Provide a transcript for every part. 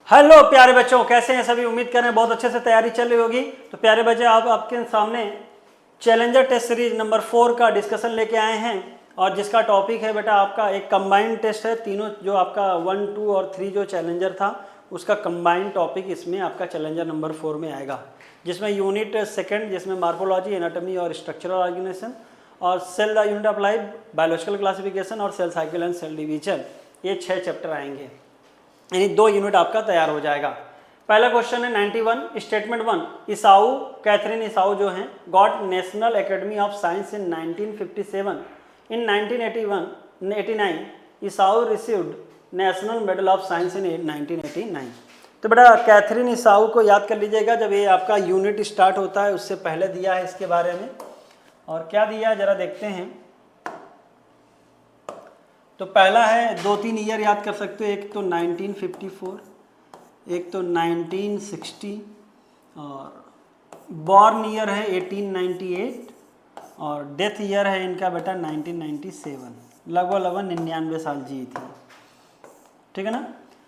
Hello प्यारे बच्चों, कैसे हैं सभी। उम्मीद कर रहे हैं बहुत अच्छे से तैयारी चल रही होगी। तो प्यारे बच्चे, आप आपके सामने चैलेंजर टेस्ट सीरीज नंबर 4 का डिस्कशन लेके आए हैं और जिसका टॉपिक है बेटा आपका एक कंबाइंड टेस्ट है। तीनों जो आपका 1, 2 और 3 जो चैलेंजर था उसका कंबाइंड टॉपिक इसमें आपका चैलेंजर नंबर 4 में आएगा, जिसमें यूनिट सेकेंड जिसमें मार्फोलॉजी, एनाटॉमी और स्ट्रक्चरल ऑर्गेनाइजेशन और cell unit of life, biological classification और cell cycle and cell division, ये 6 चैप्टर आएंगे, यानी 2 यूनिट आपका तैयार हो जाएगा। पहला क्वेश्चन है 91 स्टेटमेंट 1। ईसाऊ, कैथरीन ईसाऊ जो हैं, got National Academy of Science in 1957। In 1989 Esau received National Medal of Science in 1989। तो बेटा कैथरीन ईसाऊ को याद कर लीजिएगा, जब ये आपका यूनिट स्टार्ट होता है उससे पहले दिया है इसके बारे में। और क्या दिया है जरा देखते हैं। तो पहला है 2-3 ईयर याद कर सकते हो, एक तो 1954, एक तो 1960 और बॉर्न ईयर है 1898 और डेथ ईयर है इनका बेटा 1997। लगभग 99 साल जी थी, ठीक है ना।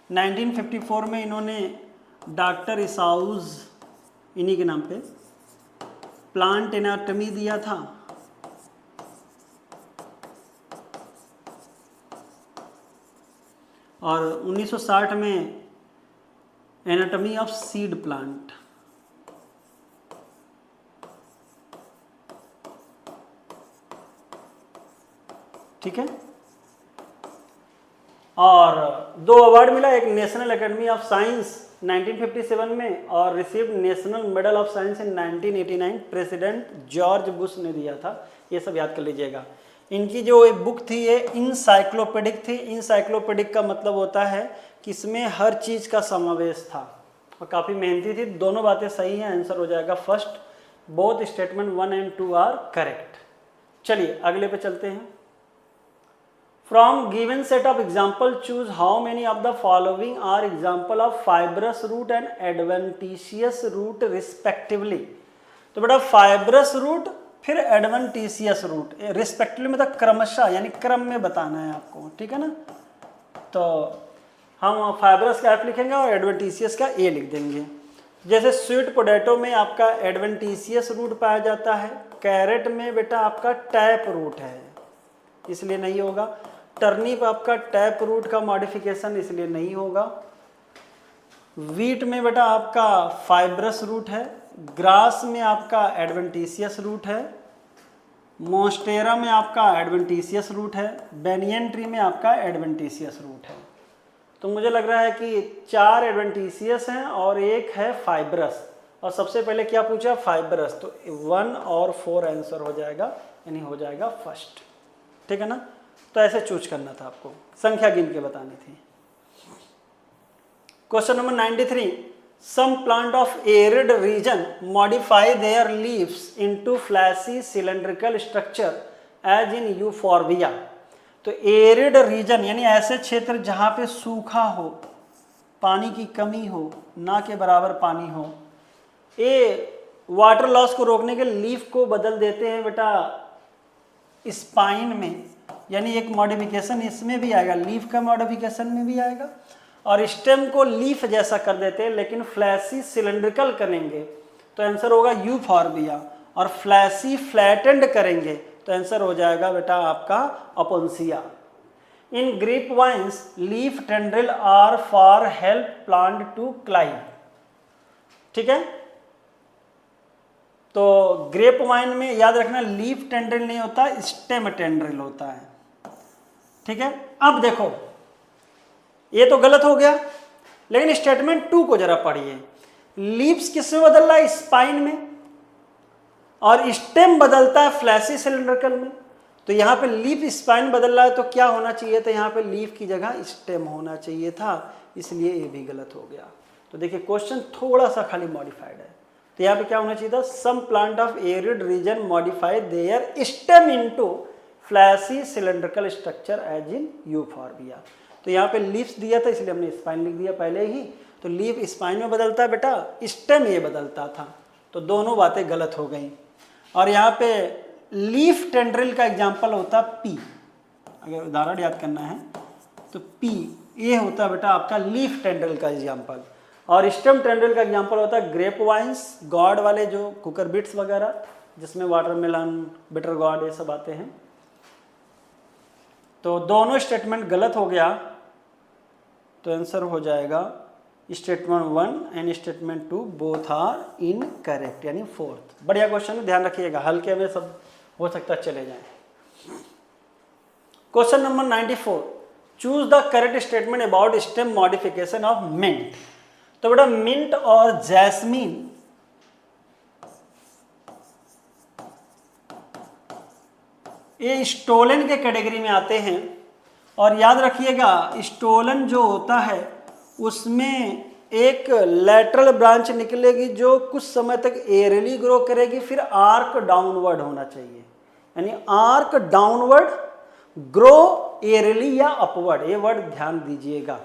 1954 में इन्होंने डॉक्टर ईसाऊज, इन्हीं के नाम पे प्लांट एनाटॉमी दिया था। और 1960 में एनाटॉमी ऑफ सीड प्लांट, ठीक है। और 2 अवार्ड मिला, एक नेशनल एकेडमी ऑफ साइंस 1957 में और received National Medal of Science in 1989। President George Bush ने दिया था। ये सब याद कर लीजिएगा। इनकी जो एक बुक थी ये इंसाइक्लोपीडिक थी। इंसाइक्लोपीडिक का मतलब होता है कि इसमें हर चीज़ का समावेश था और काफ़ी मेहनती थी। दोनों बातें सही हैं, आंसर हो जाएगा first. Both statement 1 and 2 are correct. चलिए अगले पे चलते हैं। From given set of example choose how many of the following are example of fibrous root and adventitious root respectively. तो बेटा फाइब्रस रूट फिर एडवेंटिशियस रूट रिस्पेक्टिवली मतलब क्रमशः, यानी क्रम में बताना है आपको, ठीक है ना। तो हम फाइब्रस का एफ लिखेंगे और एडवेंटिशियस का ए लिख देंगे। जैसे स्वीट पोटैटो में आपका एडवेंटिशियस रूट पाया जाता है, कैरेट में बेटा आपका टैप रूट है इसलिए नहीं होगा, टर्निप आपका टैप रूट का मॉडिफिकेशन इसलिए नहीं होगा, वीट में बेटा आपका फाइब्रस रूट है, ग्रास में आपका एडवेंटिशियस रूट है, मोस्टेरा में आपका एडवेंटिशियस रूट है, बेनियन ट्री में आपका एडवेंटिशियस रूट है। तो मुझे लग रहा है कि 4 एडवेंटिशियस हैं और एक है फाइब्रस। और सबसे पहले क्या पूछा? फाइब्रस। तो 1 और 4 आंसर हो जाएगा, यानी हो जाएगा फर्स्ट, ठीक है ना। तो ऐसे चूज करना था आपको, संख्या गिन के बतानी थी। Question number 93। Some plant of arid region modify their leaves into fleshy cylindrical structure as in euphorbia। तो एरिड रीजन यानी ऐसे क्षेत्र जहाँ पे सूखा हो, पानी की कमी हो, ना के बराबर पानी हो, ये वाटर लॉस को रोकने के लीफ को बदल देते हैं बेटा स्पाइन में, यानी एक मॉडिफिकेशन इसमें भी आएगा, लीफ का मॉडिफिकेशन में भी आएगा। और स्टेम को लीफ जैसा कर देते हैं लेकिन फ्लैशी सिलेंड्रिकल करेंगे तो आंसर होगा यूफॉर्बिया, और फ्लैशी फ्लैटेंड करेंगे तो आंसर हो जाएगा बेटा आपका अपोन्सिया। In grape vines leaf tendril are for help plant to climb, ठीक है। तो ग्रेप वाइन में याद रखना लीफ टेंड्रिल नहीं होता, स्टेम टेंड्रिल होता है, ठीक है। अब देखो ये तो गलत हो गया, लेकिन स्टेटमेंट 2 को जरा पढ़िए। लीव्स किस में बदल रहा है? स्पाइन में, और स्टेम बदलता है फ्लैशी सिलिंड्रिकल में। तो यहाँ पे लीफ स्पाइन बदल रहा है तो क्या होना चाहिए था? यहाँ पे लीफ की जगह स्टेम होना चाहिए था, इसलिए ये भी गलत हो गया। तो देखिए क्वेश्चन थोड़ा सा खाली मॉडिफाइड है। तो यहाँ पे क्या होना चाहिए था? Some plant of arid region modify their stem into fleshy cylindrical structure as in Euphorbia. तो यहाँ पे लीव्स दिया था इसलिए हमने स्पाइन लिख दिया पहले ही। तो लीफ स्पाइन में बदलता है बेटा, स्टेम ये बदलता था, तो दोनों बातें गलत हो गई। और यहाँ पे लीफ टेंड्रिल का एग्जाम्पल होता पी, अगर उदाहरण याद करना है तो पी ये होता है बेटा आपका लीफ टेंड्रिल का एग्जाम्पल। और स्टेम टेंड्रिल का एग्जाम्पल होता है ग्रेप वाइन्स, गॉड वाले जो कुकर बीट्स वगैरह, जिसमें वाटरमेलन, बिटर गॉड ये सब आते हैं। तो दोनों स्टेटमेंट गलत हो गया, तो आंसर हो जाएगा statement 1 and statement 2 both are incorrect, यानी फोर्थ। बढ़िया क्वेश्चन है, ध्यान रखिएगा, हल्के में सब हो सकता है चले जाएं। Question number 94, choose the correct statement about stem modification of mint. तो बेटा मिंट और जैस्मीन ये स्टोलन के कैटेगरी में आते हैं। और याद रखिएगा स्टोलन जो होता है उसमें एक लेटरल ब्रांच निकलेगी जो कुछ समय तक एयरली ग्रो करेगी, फिर आर्क डाउनवर्ड होना चाहिए, यानी आर्क डाउनवर्ड ग्रो एयरली या अपवर्ड, ये वर्ड ध्यान दीजिएगा।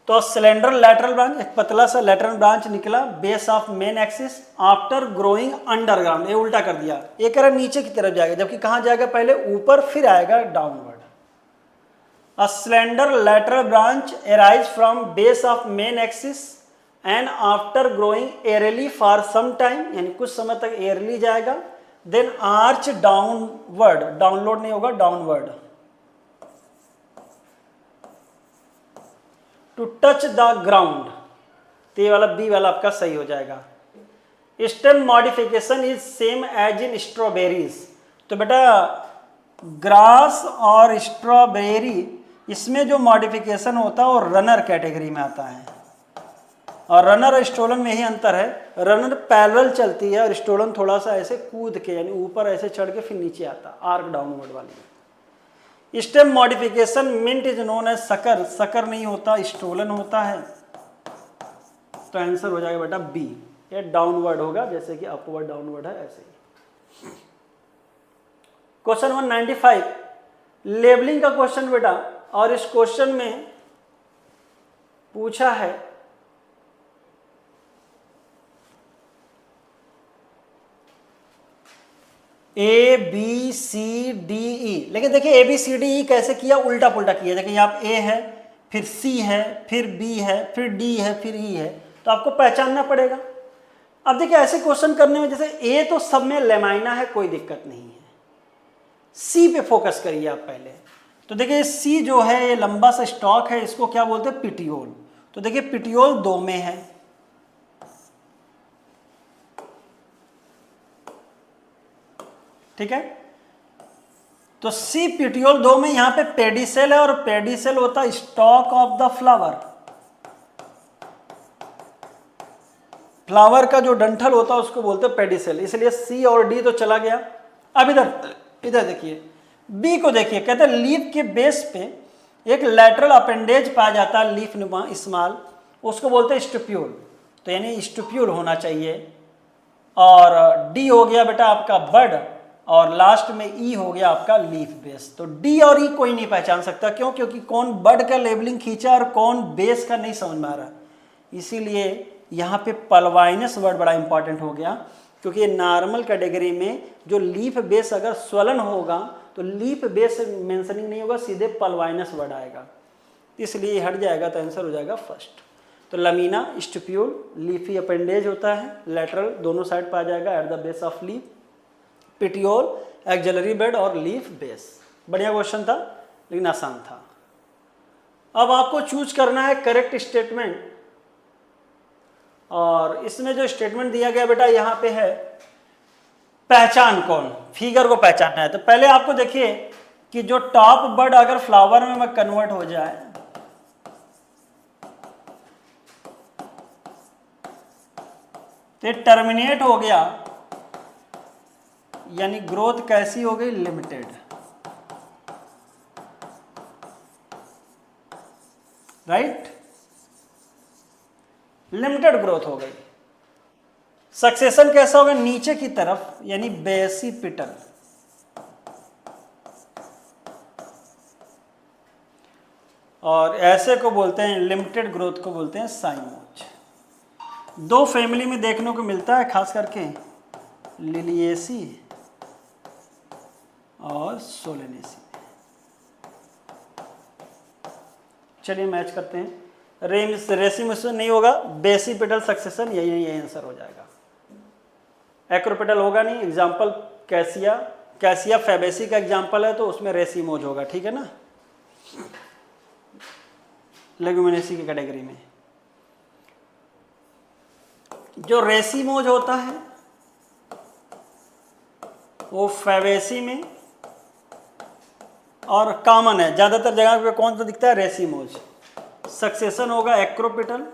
तो सिलेंडर लेटरल ब्रांच, एक पतला सा लेटरल ब्रांच निकला base of main axis after growing underground, ये उल्टा कर दिया, ये कह रहा नीचे की तरफ जाएगा, जबकि कहाँ जाएगा, पहले ऊपर फिर आएगा downward. A slender lateral branch arise from base of main axis and after growing aerially for some time, यानी कुछ समय तक एयरली जाएगा, then arch downward, डाउनलोड नहीं होगा, downward to touch the ground। तो ये वाला बी वाला आपका सही हो जाएगा। Stem modification is same as in strawberries. तो बेटा ग्रास और स्ट्रॉबेरी इसमें जो मॉडिफिकेशन होता है वो रनर कैटेगरी में आता है, और रनर और स्टोलन में ही अंतर है। रनर पैरेलल चलती है और स्टोलन थोड़ा सा ऐसे कूद के, यानी ऊपर ऐसे चढ़ के फिर नीचे आता, आर्क डाउनवर्ड वाली। Stem modification mint is known as sucker, sucker नहीं होता, स्टोलन होता है। तो आंसर हो जाएगा बेटा बी, ये डाउनवर्ड होगा, जैसे कि अपवर्ड डाउनवर्ड है ऐसे ही। क्वेश्चन 195 लेबलिंग का क्वेश्चन बेटा, और इस क्वेश्चन में पूछा है ए बी सी डी ई, लेकिन देखिए ए बी सी डी ई कैसे किया, उल्टा पुल्टा किया। देखिए यहाँ ए है, फिर सी है, फिर बी है, फिर डी है, फिर ई है, तो आपको पहचानना पड़ेगा। अब देखिए ऐसे क्वेश्चन करने में, जैसे ए तो सब में लेमाइना है, कोई दिक्कत नहीं है, सी पे फोकस करिए आप पहले। तो देखिए सी जो है ये लंबा सा स्टॉक है, इसको क्या बोलते हैं, पिटियोल। तो देखिए पिटियोल 2 में है, ठीक है। तो सी पिटियोल 2 में, यहां पे पेडिसेल है, और पेडिसेल होता है stock of the flower. Flower का जो डंठल होता है उसको बोलते हैं पेडिसेल, इसलिए सी और डी तो चला गया। अब इधर देखिए बी को देखिए, कहते हैं लीफ के बेस पे एक लैटरल अपेंडेज पाया जाता है, लीफ नुमा स्मॉल, उसको बोलते हैं स्टुप्यूल। तो यानी स्टुप्यूल होना चाहिए। और डी हो गया बेटा आपका बड, और लास्ट में ई हो गया आपका लीफ बेस। तो डी और ई कोई नहीं पहचान सकता, क्यों, क्योंकि कौन बड का लेबलिंग खींचा और कौन बेस का नहीं समझ में आ रहा। इसीलिए यहाँ पे पल्वाइनस वर्ड बड़ा इंपॉर्टेंट हो गया, क्योंकि ये नॉर्मल कैटेगरी में जो लीफ बेस अगर स्वलन होगा तो लीफ बेस मेंशनिंग नहीं होगा, सीधे पल्वाइनस वर्ड आएगा, इसलिए हट जाएगा। तो आंसर हो जाएगा फर्स्ट। तो लमीना स्टुप्यूल लीफी अपेंडेज होता है, लेटरल दोनों साइड पाया जाएगा at the base of leaf. Petiole axillary bed और लीफ बेस। बढ़िया क्वेश्चन था, लेकिन आसान था। अब आपको चूज करना है करेक्ट स्टेटमेंट, और इसमें जो स्टेटमेंट दिया गया बेटा यहाँ पे है पहचान कौन, फिगर को पहचानना है। तो पहले आपको देखिए कि जो टॉप बर्ड अगर फ्लावर में कन्वर्ट हो जाए, तो टर्मिनेट हो गया, यानी ग्रोथ कैसी हो गई, लिमिटेड। राइट, लिमिटेड ग्रोथ हो गई। सक्सेशन कैसा होगा, नीचे की तरफ, यानी बेसिपिटल। और ऐसे को बोलते हैं, लिमिटेड ग्रोथ को बोलते हैं साइमोच। 2 फैमिली में देखने को मिलता है, खास करके लिलिएसी और सोलेनेसी। चलिए मैच करते हैं। रेसिमोशन नहीं होगा, बेसिपिटल सक्सेशन, यही आंसर हो जाएगा। एक्रोपिटल होगा नहीं। एग्जाम्पल कैसिया, कैसिया फैबेसी का एग्जाम्पल है तो उसमें रेसिमोज होगा, ठीक है ना, लेगुमिनेसी की कैटेगरी में। जो रेसिमोज होता है वो फैबेसी में और कॉमन है, ज्यादातर जगह पे कौन सा दिखता है, रेसिमोज। सक्सेशन होगा एक्रोपिटल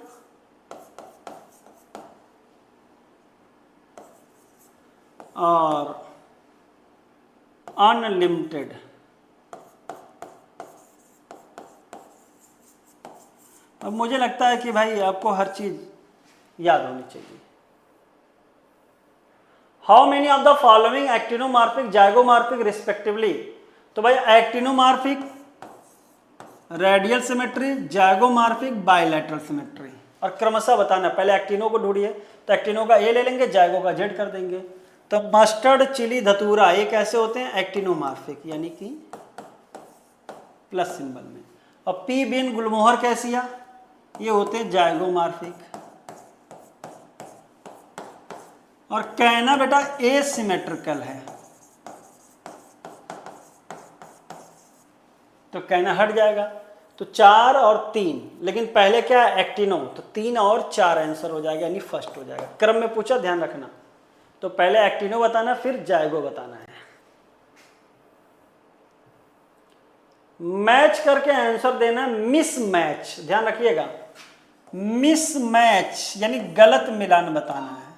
और अनलिमिटेड। अब मुझे लगता है कि भाई आपको हर चीज याद होनी चाहिए। How many of the following actinomorphic zygomorphic respectively. तो भाई actinomorphic radial symmetry, zygomorphic bilateral symmetry, और क्रमशः बताना। पहले एक्टिनो को ढूंढिए, तो एक्टिनो का ए ले लेंगे, जाइगो का जेड कर देंगे। तो मस्टर्ड, चिली, धतूरा ये कैसे होते हैं, एक्टिनोमॉर्फिक, यानी कि प्लस सिंबल में। और पी बिन, गुलमोहर, कैसिया ये होते हैं जाइगोमॉर्फिक। और कैना बेटा एसिमेट्रिकल है, तो कैना हट जाएगा। तो 4 और 3, लेकिन पहले क्या है एक्टिनो, तो 3 और 4 आंसर हो जाएगा, यानी फर्स्ट हो जाएगा। क्रम में पूछा, ध्यान रखना। तो पहले एक्टिनो बताना, फिर जाइगो बताना है। मैच करके आंसर देना, मिस मैच, ध्यान रखिएगा। मिस मैच यानी गलत मिलान बताना है।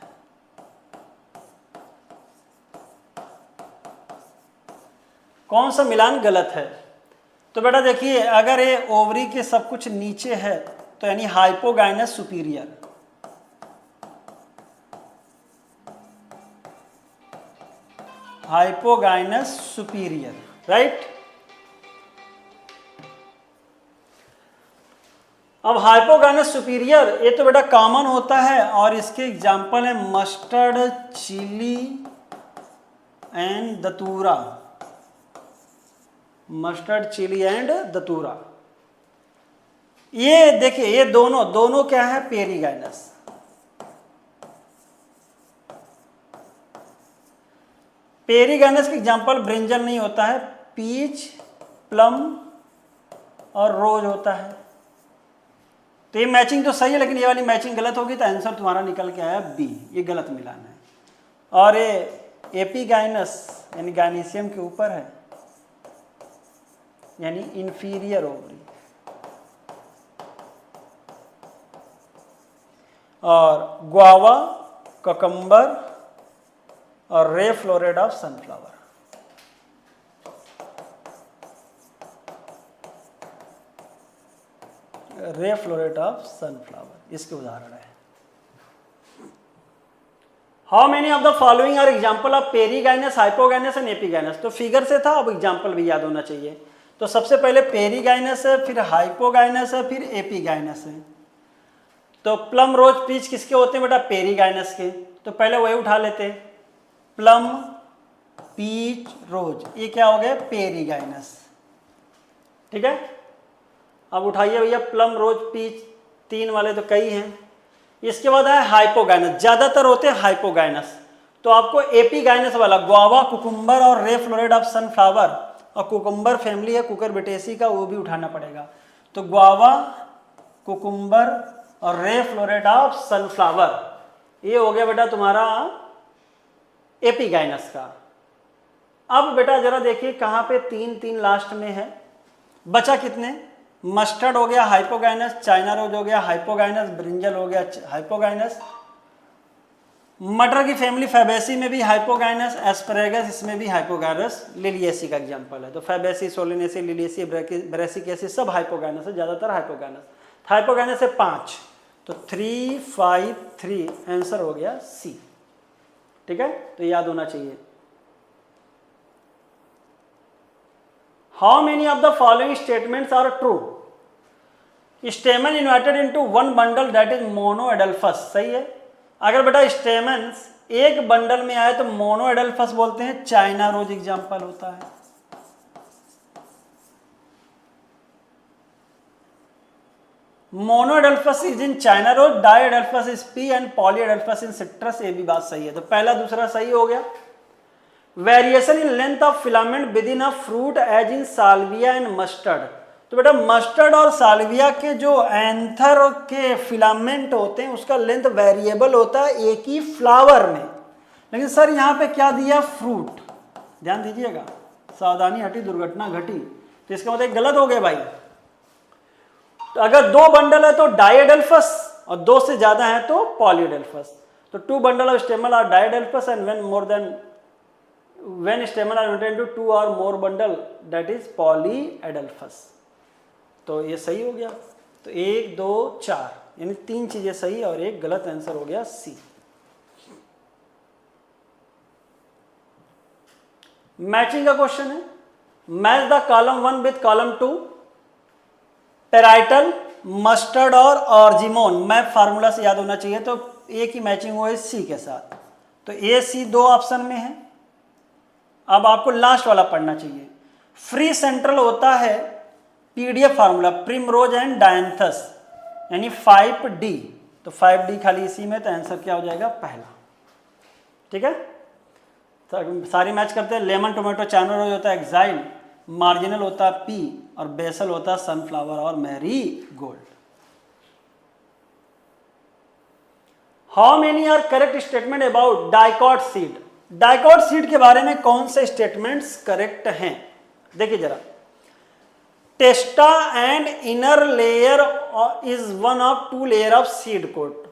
कौन सा मिलान गलत है। तो बेटा देखिए, अगर ये ओवरी के सब कुछ नीचे है तो यानी hypogynous superior, hypogynous superior, right. अब हाइपोगाइनस सुपीरियर ये तो बेटा कॉमन होता है, और इसके एग्जाम्पल है mustard, chilli and datura. Mustard, chilli and datura, ये देखिए, ये दोनों क्या है, पेरीगाइनस। पेरीगाइनस के एग्जाम्पल ब्रिंजल नहीं होता है, पीच, प्लम और रोज होता है। तो ये मैचिंग तो सही है, लेकिन ये वाली मैचिंग गलत होगी, तो आंसर तुम्हारा निकल के आया बी, ये गलत मिलान है। और ये एपीगाइनस यानी गाइनीशियम के ऊपर है, यानी इंफीरियर ओवरी। और ग्वावा, ककम्बर और ray floret of sunflower. Ray floret of sunflower इसके उदाहरण है। How many of the following are example of perigynous, hypogynous and epigynous. तो फिगर से था, अब एग्जाम्पल भी याद होना चाहिए। तो सबसे पहले पेरीगाइनस है, फिर हाइपोगाइनस है, फिर एपीगाइनस है। तो प्लम, रोज, पीच किसके होते हैं बेटा, पेरीगाइनस के। तो पहले वही उठा लेते हैं, प्लम, पीच, रोज, ये क्या हो गया, पेरीगाइनस, ठीक है। अब उठाइए भैया, प्लम, रोज, पीच, 3 वाले तो कई हैं। इसके बाद है हाइपोगाइनस, ज्यादातर होते हैं हाइपोगाइनस। तो आपको एपीगाइनस वाला ग्वावा, कुकुम्बर और रे फ्लोरेट ऑफ सनफ्लावर, और कुकुम्बर फैमिली है कुकुरबिटेसी का, वो भी उठाना पड़ेगा। तो ग्वावा, कुकुम्बर और रे फ्लोरेट ऑफ सनफ्लावर, ये हो गया बेटा तुम्हारा एपीगाइनस का। अब बेटा जरा देखिए कहाँ पे 3 लास्ट में है, बचा कितने, मस्टर्ड हो गया हाइपोगाइनस, चाइना रोज हो गया हाइपोगाइनस, ब्रिंजल हो गया हाइपोगाइनस, मटर की फैमिली फैबेसी में भी हाइपोगाइनस, एस्परेगस इसमें भी हाइपोगाइनस, लिलिएसी का एग्जांपल है। तो फैबेसी, सोलिनेसी, लिलिएसी, ब्रेसिकेसी सब हाइपोगाइनस है, ज्यादातर हाइपोगाइनस। हाइपोगाइनस है 5, तो 3, 5, 3 आंसर हो गया सी, ठीक है। तो याद होना चाहिए। How many of the following statements are true. Stamen united into one bundle that is monoadelphous, सही है। अगर बेटा स्टेमन्स एक बंडल में आए तो मोनोएडल्फस बोलते हैं, चाइना रोज एग्जांपल होता है। Monoadelphous is in China rose, diadelphous is pea and polyadelphous in citrus, ये भी बात सही है। तो पहला दूसरा सही हो गया। Variation in length of filament within a fruit as in salvia and mustard. तो बेटा मस्टर्ड और साल्विया के जो एंथर के फिलामेंट होते हैं उसका लेंथ वेरिएबल होता है एक ही फ्लावर में, लेकिन सर यहाँ पे क्या दिया, फ्रूट। ध्यान दीजिएगा, सावधानी हटी दुर्घटना घटी, तो इसका मतलब गलत हो गया भाई। तो अगर 2 बंडल है तो डाइएडेल्फस और 2 से ज्यादा है तो पॉलीएडेल्फस। तो 2 bundle of stamen are diadelphous and when stamen are divided into 2 or more bundle that is polyedelphus। तो ये सही हो गया। तो 1 2 4 यानी 3 चीजें सही और एक गलत, आंसर हो गया सी। मैचिंग का क्वेश्चन है, match the column 1 with column 2, parietal, mustard और ऑर्जिमोन। मैप फार्मूला से याद होना चाहिए। तो ए की मैचिंग हुई सी के साथ, तो ए सी 2 ऑप्शन में है। अब आपको लास्ट वाला पढ़ना चाहिए। फ्री सेंट्रल होता है PDF formula, primrose and dianthus, यानी 5D। तो 5D खाली इसी में, तो आंसर क्या हो जाएगा, पहला। ठीक है, तो सारी मैच करते हैं। लेमन टोमेटो चाइना रोज होता है एक्साइल, मार्जिनल होता है पी और बेसल होता है सनफ्लावर और marigold. How many are correct statement about dicot seed. Dicot seed के बारे में कौन से स्टेटमेंट्स करेक्ट हैं, देखिए जरा। Testa and inner layer is one of 2 layer of seed coat.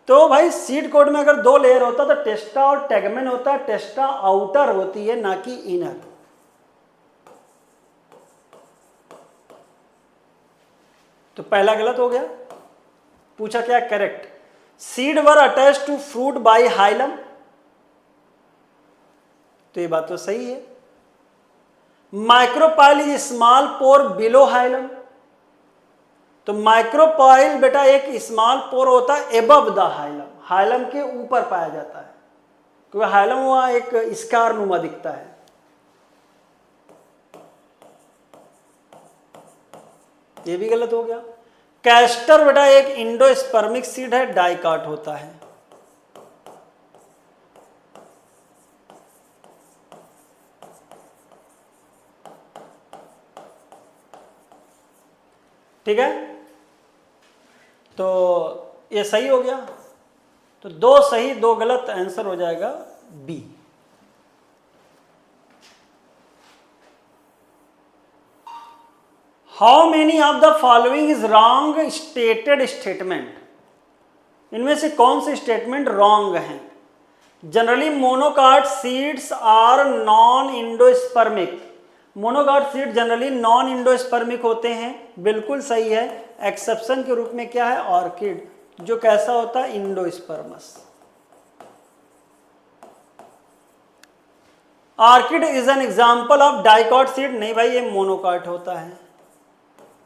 तो भाई सीड कोट में अगर 2 लेयर होता तो टेस्टा और टेगमेन होता है। टेस्टा आउटर होती है ना कि इनर। तो पहला गलत हो गया। पूछा क्या correct, seed were attach to fruit by hilum. तो ये बात तो सही है। Micropyle is small pore below hilum. तो माइक्रोपाइल बेटा एक स्मॉल पोर होता है एबव द हाइलम, हाइलम के ऊपर पाया जाता है, क्योंकि हाइलम वहां एक स्कार नुमा दिखता है। ये भी गलत हो गया। कैस्टर बेटा एक इंडोस्पर्मिक सीड है, डाइकॉट होता है। ठीक है, तो ये सही हो गया। तो 2 सही 2 गलत, आंसर हो जाएगा B. How many of the following is wrong stated statement. इनमें से कौन से स्टेटमेंट रॉन्ग हैं। Generally monocot seeds are non endospermic. Monocot seed generally non endospermic होते हैं, बिल्कुल सही है। एक्सेप्शन के रूप में क्या है, ऑर्किड, जो कैसा होता है, endospermous. Orchid is an example of dicot seed. नहीं भाई, ये मोनोकाट होता है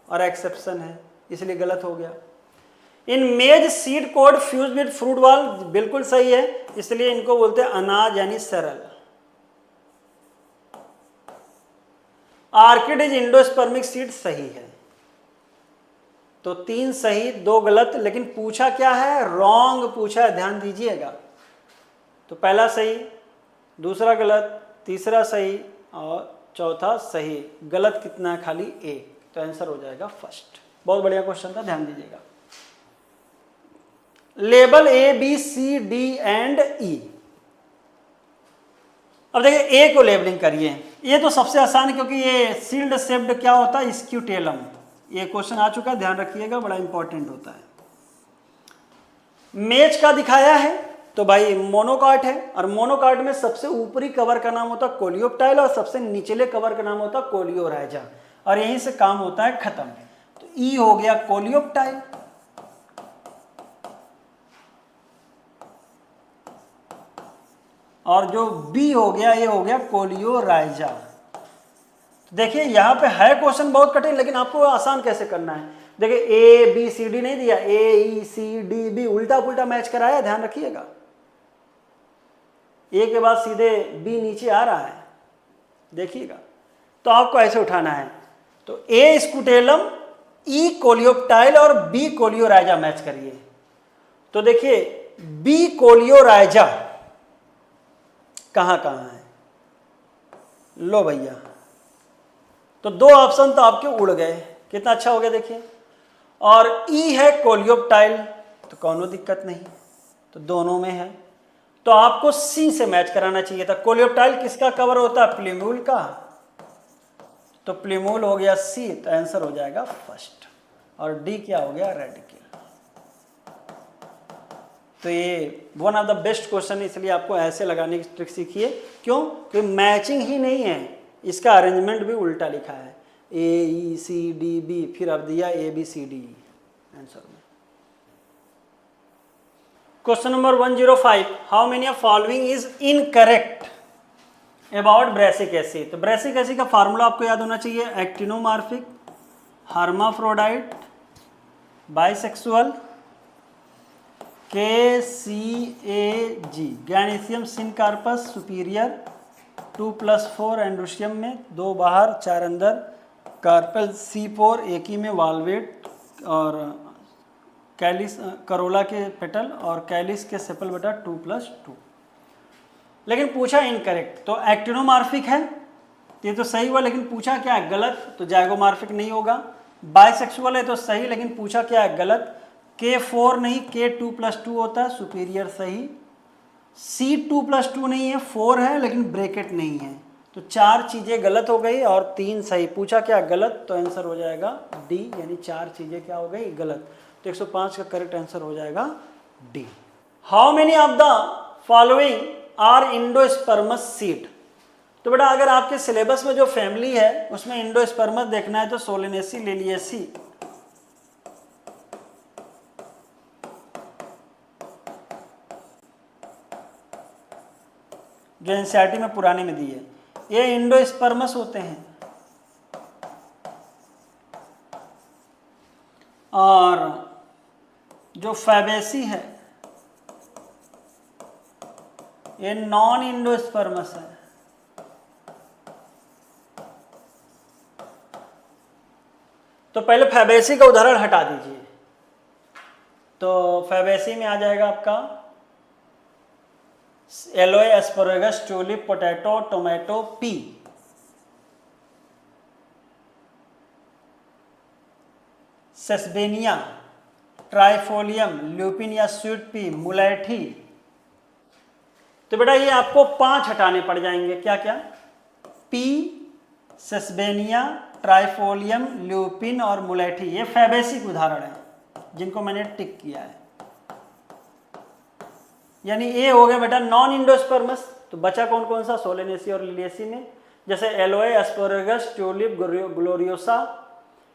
और एक्सेप्शन है, इसलिए गलत हो गया। इन मेज seed code fuse with fruit ball, बिल्कुल सही है, इसलिए इनको बोलते हैं अनाज यानी सरल। ऑर्किड इज इंडोस्पर्मिक सीड, सही है। तो 3 सही 2 गलत, लेकिन पूछा क्या है, रॉन्ग पूछा है, ध्यान दीजिएगा। तो पहला सही, दूसरा गलत, तीसरा सही और चौथा सही। गलत कितना है, खाली 1। तो आंसर हो जाएगा फर्स्ट। बहुत बढ़िया क्वेश्चन था, ध्यान दीजिएगा। Label A B C D and E. अब देखिए ए को लेबलिंग करिए। ये तो सबसे आसान है, क्योंकि ये सील्ड शेप्ड क्या होता है, स्क्यूटेलम। ये क्वेश्चन आ चुका है, ध्यान रखिएगा, बड़ा इंपॉर्टेंट होता है। मेज का दिखाया है तो भाई मोनोकाट है, और मोनोकाट में सबसे ऊपरी कवर का नाम होता है कोलियोप्टाइल और सबसे निचले कवर का नाम होता है कोलियोराइजा, और यहीं से काम होता है खत्म। तो ई हो गया कोलियोप्टाइल, और जो बी हो गया ये हो गया कोलियोराइजा। तो देखिए यहाँ पे है क्वेश्चन बहुत कठिन, लेकिन आपको आसान कैसे करना है। देखिए ए बी सी डी नहीं दिया, ए ई सी डी बी उल्टा पुल्टा मैच कराया, ध्यान रखिएगा। ए के बाद सीधे बी नीचे आ रहा है, देखिएगा। तो आपको ऐसे उठाना है। तो ए स्कूटेलम ई कोलियोप्टाइल और बी कोलियोराइजा मैच करिए। तो देखिए बी कोलियोराइजा कहाँ कहाँ है, लो भैया, तो दो ऑप्शन तो आपके उड़ गए, कितना अच्छा हो गया देखिए। और ई है कोलियोप्टाइल, तो कोनो दिक्कत नहीं, तो दोनों में है, तो आपको सी से मैच कराना चाहिए था। कोलियोप्टाइल किसका कवर होता है, प्लीमूल का, तो प्लीमूल हो गया सी, तो आंसर हो जाएगा फर्स्ट। और डी क्या हो गया, रेडिकल। तो ये one of the best question, इसलिए आपको ऐसे लगाने की ट्रिक सीखिए। क्यों, कि मैचिंग ही नहीं है, इसका अरेंजमेंट भी उल्टा लिखा है, ए ई सी डी बी, फिर अब दिया A B C D answer में। Question number 105, how many of following is incorrect about Brassicaceae. तो ब्रेसिक एसिड का फार्मूला आपको याद होना चाहिए, actinomorphic, hermaphrodite, bisexual, KCAG, gynoecium syncarpous superior, 2+4 androecium में, 2 बाहर 4 अंदर, कार्पेल C4 एक ही में वाल्वेट, और कैलिस करोला के पेटल, और कैलिस के सेपल बेटा 2+2। लेकिन पूछा इनकरेक्ट, तो एक्टिनोमार्फिक है, ये तो सही हुआ, लेकिन पूछा क्या है गलत, तो जाइगोमार्फिक नहीं होगा। बाइसेक्सुअल है तो सही, लेकिन पूछा क्या है गलत, K4 नहीं, K2+2 होता है, सुपीरियर सही। C2+2 नहीं है, 4 है लेकिन ब्रैकेट नहीं है, तो 4 चीज़ें गलत हो गई और 3 सही। पूछा क्या गलत, तो आंसर हो जाएगा डी, यानी 4 चीज़ें क्या हो गई गलत, तो 105 का करेक्ट आंसर हो जाएगा D. How many of the following are endospermous seed. तो बेटा अगर आपके सिलेबस में जो फैमिली है उसमें इंडोस्पर्मस देखना है तो सोलेनेसी, लिलिएसी, जो एनसीईआरटी में पुराने में दी है, ये इंडोस्पर्मस होते हैं। और जो फैबेसी है ये नॉन इंडोस्पर्मस है। तो पहले फैबेसी का उदाहरण हटा दीजिए, तो फैबेसी में आ जाएगा आपका alloy, asparagus, tulip, potato, tomato, P. Sesbania, trifolium, lupin या स्वीट पी, मुलैठी। तो बेटा ये आपको 5 हटाने पड़ जाएंगे, क्या क्या, पी, सेसबेनिया, ट्राइफोलियम, ल्यूपिन और मुलैठी। ये फैबेसी उदाहरण है जिनको मैंने टिक किया है, यानी ए हो गया बेटा नॉन इंडोस्पर्मस। तो बचा कौन कौन सा, सोलेनेसी और लिलिएसी में, जैसे एलोए, एस्पैरागस, ट्यूलिप, ग्लोरियोसा,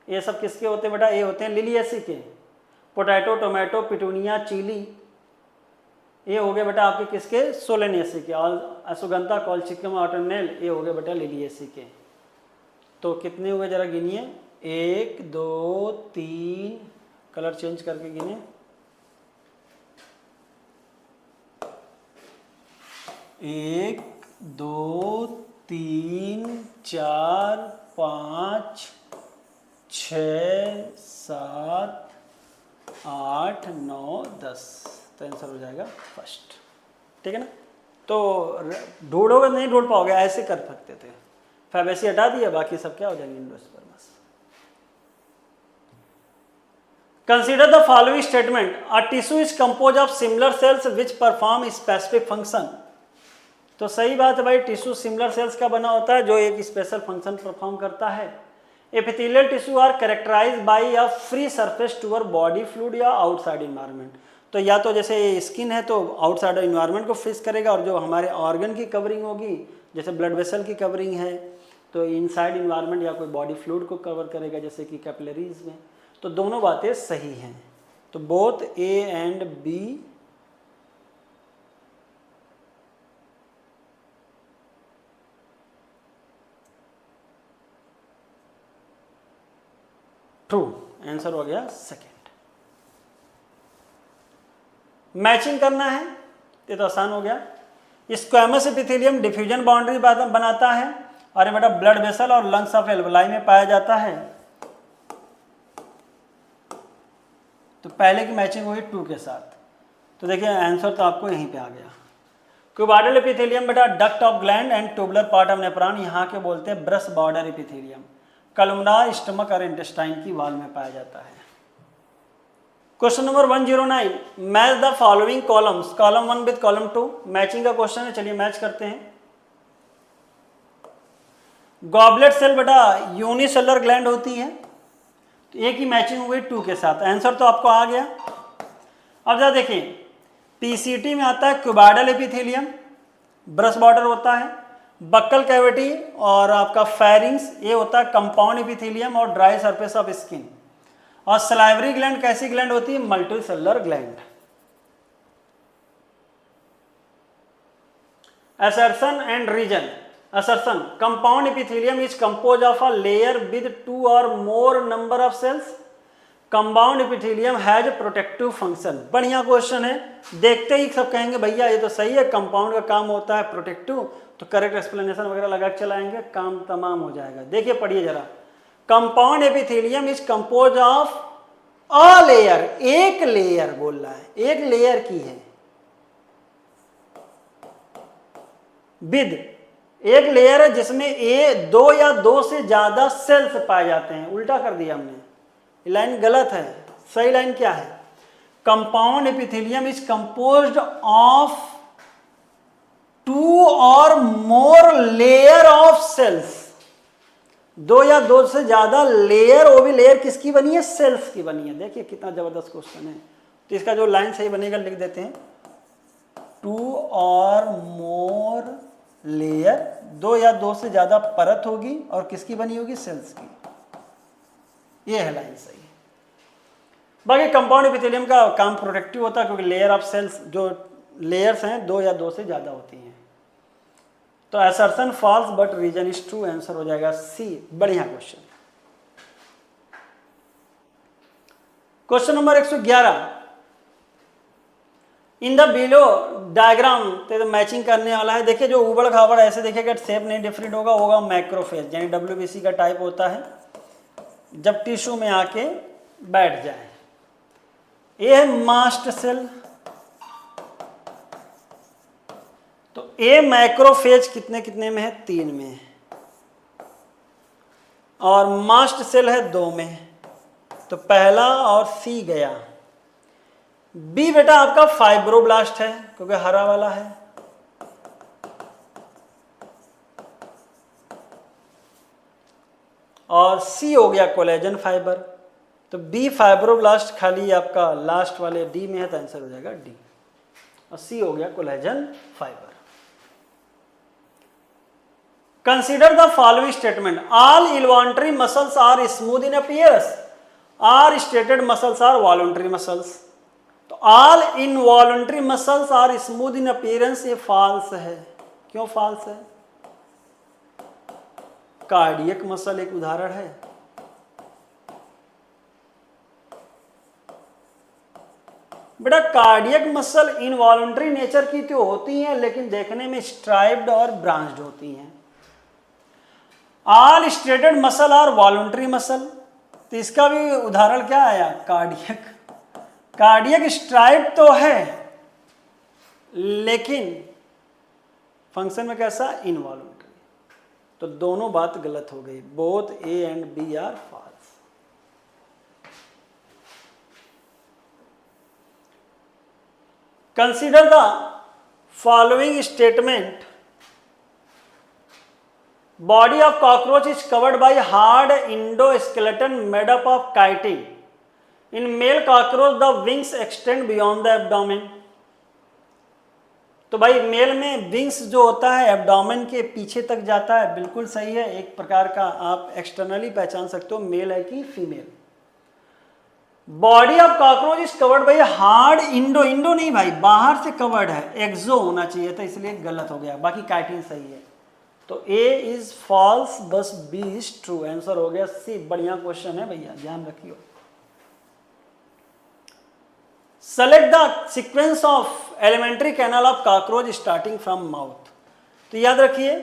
ये सब किसके होते हैं बेटा, ये होते हैं लिलिएसी के। पोटैटो, टोमेटो, पिटूनिया, चिली, ये हो गए बेटा आपके किसके, सोलेनेसी के। और अशुगंधा, कॉलचिकम, ऑटोनेल, ये हो गए बेटा लिलिएसी के। तो कितने हुए जरा गिनिए, 1 2 3, कलर चेंज करके गिने, 1 2 3 4 5 6 7 8 9 10, तो आंसर हो जाएगा फर्स्ट। ठीक है ना, तो ढूंढोगे नहीं ढूंढ पाओगे, ऐसे कर सकते थे। फैबेसी हटा दिया, बाकी सब क्या हो जाएंगे endospermous. Consider the following statement, a tissue is compose of similar cells which perform specific function. तो सही बात है भाई, टिश्यू सिमिलर सेल्स का बना होता है जो एक स्पेशल फंक्शन परफॉर्म करता है। Epithelial tissue are characterized by a free surface toward body fluid या आउटसाइड इन्वायरमेंट। तो या तो जैसे स्किन है तो आउटसाइड इन्वायरमेंट को फिक्स करेगा, और जो हमारे ऑर्गन की कवरिंग होगी जैसे ब्लड वेसल की कवरिंग है तो इनसाइड इन्वायरमेंट या कोई बॉडी फ्लूइड को कवर करेगा जैसे कि कैपिलरीज में। तो दोनों बातें सही हैं, तो both A and be true, answer हो गया सेकेंड। मैचिंग करना है ये तो आसान हो गया। स्क्वैमस एपिथेलियम डिफ्यूजन बाउंड्री बनाता है और ये बेटा ब्लड वेसल और लंग्स ऑफ एल्वेलाई में पाया जाता है। तो पहले की मैचिंग हुई 2 के साथ। तो देखिए आंसर तो आपको यहीं पे आ गया। क्यूबाइडल एपिथेलियम बेटा duct of gland and tubular part of nephron, यहाँ के बोलते हैं brush border epithelium. Columnar stomach और इंटेस्टाइन की वॉल में पाया जाता है। Question number 109, match the following columns, column 1 with column 2। Matching का क्वेश्चन है, चलिए मैच करते हैं। गॉबलेट सेल बेटा यूनिसेलुलर ग्लैंड होती है, तो एक ही मैचिंग हुई 2 के साथ। आंसर तो आपको आ गया। अब जरा देखिए, पीसीटी में आता है क्यूबाइडल एपिथेलियम, ब्रश बॉर्डर होता है। बक्कल कैविटी और आपका फेरिंग्स ये होता है कंपाउंड एपिथेलियम और ड्राई सरफेस ऑफ स्किन। और सलाइवरी ग्लैंड कैसी ग्लैंड होती है? Multicellular gland. Assertion and reason. Assertion, compound epithelium is compose of a layer with 2 or more number of cells. Compound epithelium has protective function. बढ़िया question है, देखते ही सब कहेंगे भैया ये तो सही है, कंपाउंड का काम होता है प्रोटेक्टिव, तो करेक्ट एक्सप्लेनेशन वगैरह लगा के चलाएंगे, काम तमाम हो जाएगा। देखिए पढ़िए जरा, compound epithelium is compose of a layer, एक लेयर बोल रहा है, एक लेयर की है, विद एक लेयर है जिसमें 2 या 2 से ज्यादा सेल्स पाए जाते हैं। उल्टा कर दिया हमने, लाइन गलत है, सही लाइन क्या है? Compound epithelium is composed of 2 or more layer of sales. 2 या 2 से ज्यादा लेयर, वो भी लेयर किसकी बनी है? सेल्स की बनी है। देखिए कितना जबरदस्त क्वेश्चन है। तो इसका जो लाइन सही बनेगा लिख देते हैं, 2 और मोर लेयर, 2 या 2 से ज्यादा परत होगी और किसकी बनी होगी? सेल्स की। ये है लाइन सही। बाकी कंपाउंड एपिथेलियम का काम प्रोटेक्टिव होता है क्योंकि लेयर ऑफ सेल्स, जो लेयर्स हैं 2 या 2 से ज्यादा होती हैं। तो assertion false but reason is true, answer हो जाएगा सी। बढ़िया question. Question number 111, in the below diagram, तो मैचिंग करने वाला है। देखिए जो उबड़ खाबड़ ऐसे देखेगा शेप नहीं डिफरेंट होगा मैक्रोफेज, यानी WBC का टाइप होता है जब टिश्यू में आके बैठ जाए। ये है मास्ट सेल, तो ए मैक्रोफेज कितने कितने में है? 3 में, और मास्ट सेल है 2 में, तो पहला और सी गया। बी बेटा आपका फाइब्रोब्लास्ट है क्योंकि हरा वाला है, और सी हो गया कोलेजन फाइबर। तो बी फाइब्रोब्लास्ट खाली आपका लास्ट वाले डी में है, तो आंसर हो जाएगा डी, और सी हो गया collagen fibre. Consider the following statement, all involuntary muscles are smooth in appearance, are striated muscles are voluntary muscles. तो all involuntary muscles are smooth in appearance, ये फॉल्स है। क्यों फॉल्स है? कार्डियक मसल एक उदाहरण है। बेटा कार्डियक मसल इनवॉल्युंटरी नेचर की तो होती हैं, लेकिन देखने में स्ट्राइप्ड और ब्रांच्ड होती हैं। ऑल स्ट्रेटेड मसल और वॉलंटरी मसल, तो इसका भी उदाहरण क्या आया? कार्डियक। कार्डियक स्ट्राइप तो है लेकिन फंक्शन में कैसा? इनवॉल्युंटरी। तो दोनों बात गलत हो गई, both A and B are false. Consider the following statement, body of cockroach is covered by hard endoskeleton made up of chitin. In male cockroach the wings extend beyond the abdomen. तो भाई mail में wings जो होता है abdomen के पीछे तक जाता है, बिल्कुल सही है। एक प्रकार का आप एक्सटर्नली पहचान सकते हो मेल है कि female. Body of cockroach is covered by hard Indo नहीं भाई, बाहर से कवर्ड है, एक्सो होना चाहिए था, इसलिए गलत हो गया। बाकी काइटिन सही है। तो A इज फॉल्स, बस B इज ट्रू, आंसर हो गया C। बढ़िया क्वेश्चन है भैया, ध्यान रखियो। Select the sequence of alimentary canal of cockroach starting from mouth. तो याद रखिए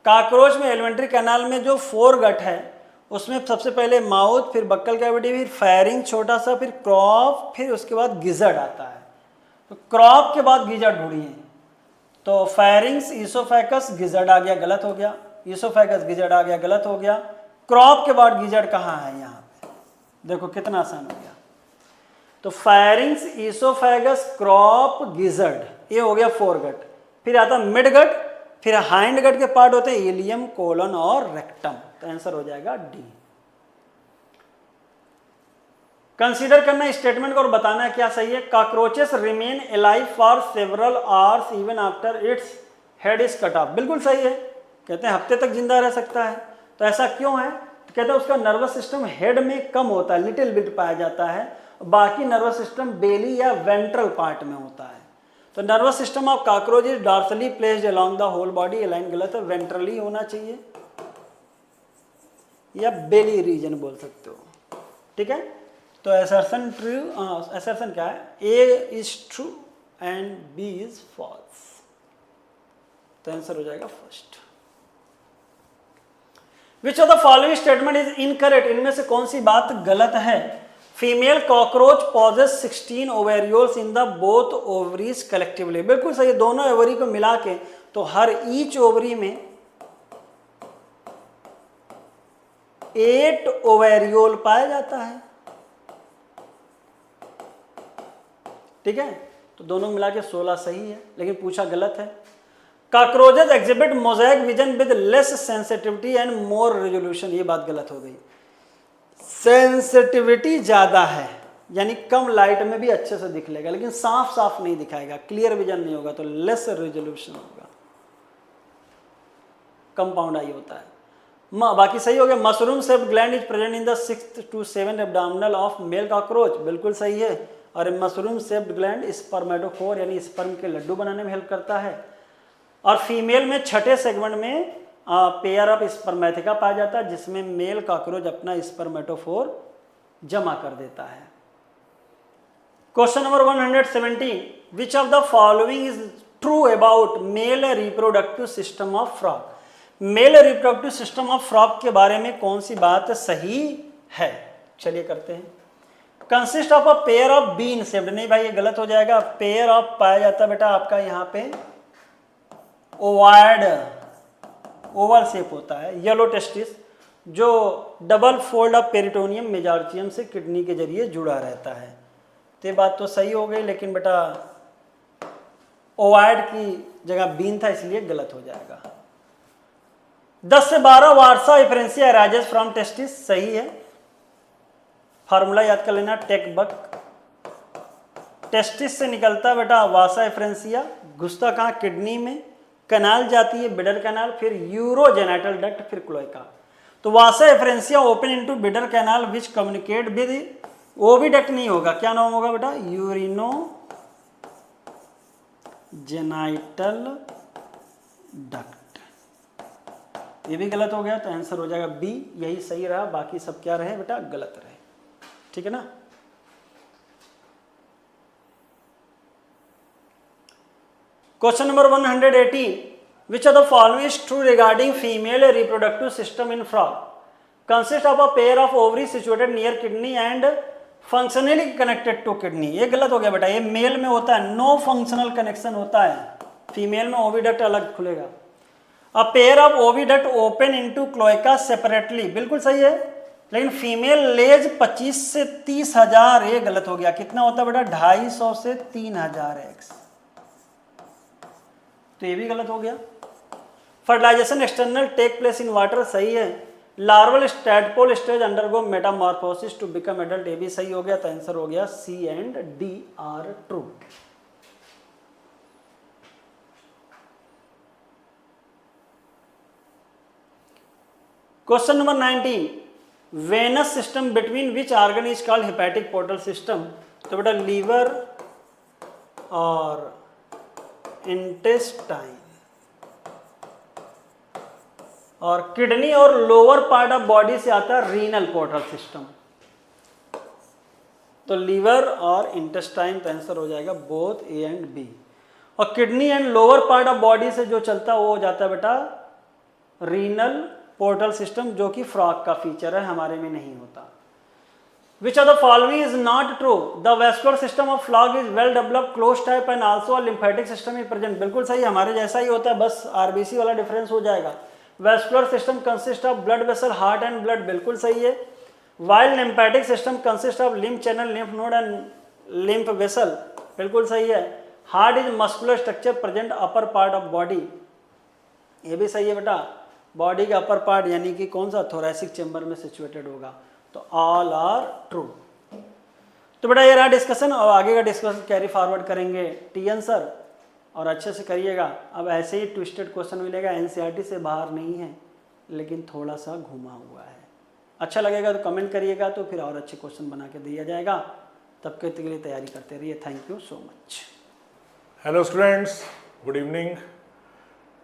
काकरोच में एलिमेंट्री कैनाल में जो 4 गट है उसमें सबसे पहले माउथ, फिर बक्कल कैविटी, फिर फेरिंग छोटा सा, फिर क्रॉप, फिर उसके बाद गिजर्ड आता है। तो क्रॉप के बाद गिजर्ड ढूंढिए। तो फेरिंग्स, ईसोफेगस, गिजर्ड आ गया, गलत हो गया। ईसोफेगस, गिजर्ड आ गया, गलत हो गया। क्रॉप के बाद गिजर्ड कहाँ है? यहाँ पे देखो कितना आसान हो गया। तो फेरिंग्स, ईसोफेगस, क्रॉप, गिजर्ड, ये हो गया फोरगट। फिर आता मिड गट, फिर हाइंड गट के पार्ट होते हैं इलियम, कोलन और रेक्टम। तो आंसर हो जाएगा डी। कंसीडर करना स्टेटमेंट को और बताना है क्या सही है। Cockroaches remain alive for several hours even after its head is cut off. बिल्कुल सही है, कहते हैं हफ्ते तक जिंदा रह सकता है। तो ऐसा क्यों है? तो कहते हैं उसका नर्वस सिस्टम हेड में कम होता है, लिटिल बिट पाया जाता है, बाकी नर्वस सिस्टम बेली या वेंट्रल पार्ट में होता है। तो nervous system of cockroach is dorsally placed along the whole body. ये लाइन गलत है, वेंट्रली होना चाहिए या बेली रीजन बोल सकते हो, ठीक है। तो असर्शन ट्रू, असर्शन क्या है? A is true and B is false. तो आंसर हो जाएगा first. Which of the following statement is incorrect? इनमें से कौन सी बात गलत है? Female cockroach possess 16 ovarioles in the both ovaries collectively. बिल्कुल सही है, दोनों ओवरी को मिला के। तो हर ईच ओवरी में 8 ओवेरियोल पाया जाता है, ठीक है। तो दोनों मिला के 16 सही है, लेकिन पूछा गलत है। Cockroaches exhibit Mosaic vision with less sensitivity and more resolution. ये बात गलत हो गई। सेंसिटिविटी ज़्यादा है, यानी कम लाइट में भी अच्छे से दिख लेगा, लेकिन साफ साफ नहीं दिखाएगा, क्लियर विजन नहीं होगा। तो लेस रेजोल्यूशन होगा, कंपाउंड आई होता है। बाकी सही हो गया। Mushroom shaped gland is present in the 6th to 7th abdominal of male cockroach. बिल्कुल सही है। और मशरूम शेप्ड ग्लैंड स्पर्मेटोफोर यानी स्पर्म के लड्डू बनाने में हेल्प करता है। और फीमेल में छठे सेगमेंट में पेयर ऑफ स्पर्मेथिका पाया जाता है, जिसमें मेल कॉकरोच अपना स्पर्मेटोफोर जमा कर देता है। Question number 117, which of the following is true about male reproductive system of frog? Male reproductive system of frog के बारे में कौन सी बात सही है? चलिए करते हैं। Consist of a pair of bean shaped. नहीं भाई, ये गलत हो जाएगा। पेयर ऑफ पाया जाता है बेटा आपका यहाँ पे ओवाइड, ओवल शेप होता है। येलो टेस्टिस जो डबल फोल्ड ऑफ पेरिटोनियम मेजोर्चियम से किडनी के जरिए जुड़ा रहता है। तो ये बात तो सही हो गई, लेकिन बेटा ओवाइड की जगह बीन था, इसलिए गलत हो जाएगा। 10 से 12 वार्सा एफरेंसिया अराइजेस फ्रॉम टेस्टिस। सही है, फार्मूला याद कर लेना। टेक बक, टेस्टिस से निकलता है बेटा वासा एफरेंसिया, घुसता कहाँ? किडनी में, कैनाल जाती है बिडर कैनाल, फिर यूरोजेनाइटल डक्ट, फिर क्लोएका। तो vasa efferentia open into Bidder canal which communicate with oviduct नहीं होगा, क्या नाम होगा बेटा? Urinogenital duct. ये भी गलत हो गया, तो आंसर हो जाएगा बी। यही सही रहा, बाकी सब क्या रहे बेटा? गलत रहे, ठीक है ना। Question number 118, which of the following is true regarding female reproductive system in frog? Consist of a pair of ovary situated near kidney and functionally connected to kidney. ये गलत हो गया बेटा, ये मेल में होता है, नो फंक्शनल कनेक्शन होता है। फीमेल में ओविडक्ट अलग खुलेगा। अ pair of oviduct open into cloaca separately. बिल्कुल सही है, लेकिन फीमेल लेज 25 से 30,000। ये गलत हो गया। कितना होता है बेटा? 250 से 3000 एग्स। तो ये भी गलत हो गया। Fertilisation external take place in water. सही है। Larval tadpole stage undergo metamorphosis to become adult. ये भी सही हो गया। तो आंसर हो गया C and D are true. Question number 19, venous system between which organ is called hepatic portal system? तो बेटा लीवर और इंटेस्टाइन और किडनी और लोअर पार्ट ऑफ बॉडी से आता है रीनल पोर्टल सिस्टम। तो लीवर और इंटेस्टाइन, तो आंसर हो जाएगा बोथ ए एंड बी। और kidney and lower part of body से जो चलता है वो हो जाता है बेटा रीनल पोर्टल सिस्टम, जो कि फ्रॉग का फीचर है, हमारे में नहीं होता। Which of the following is not true? The vascular system of frog is well developed, closed type and also a lymphatic system is present. बिल्कुल सही, हमारे जैसा ही होता है, बस आरबीसी वाला डिफरेंस हो जाएगा। Vascular system consists of blood vessel, heart and blood, बिल्कुल सही है। While lymphatic system consists of lymph channel, lymph node and lymph vessel, बिल्कुल सही है। Heart is muscular structure present upper part of body, ये भी सही है बेटा। बॉडी का अपर पार्ट यानी कि कौन सा, थोरैसिक चेम्बर में सिचुएटेड होगा, तो ऑल आर ट्रू। तो बेटा ये रहा डिस्कशन, और आगे का डिस्कशन कैरी फॉरवर्ड करेंगे टीएन सर, और अच्छे से करिएगा। अब ऐसे ही ट्विस्टेड क्वेश्चन मिलेगा, एनसीईआरटी से बाहर नहीं है लेकिन थोड़ा सा घुमा हुआ है। अच्छा लगेगा तो कमेंट करिएगा, तो फिर और अच्छे क्वेश्चन बना के दिया जाएगा। तब के लिए तैयारी करते रहिए। Thank you so much. Hello students, good evening.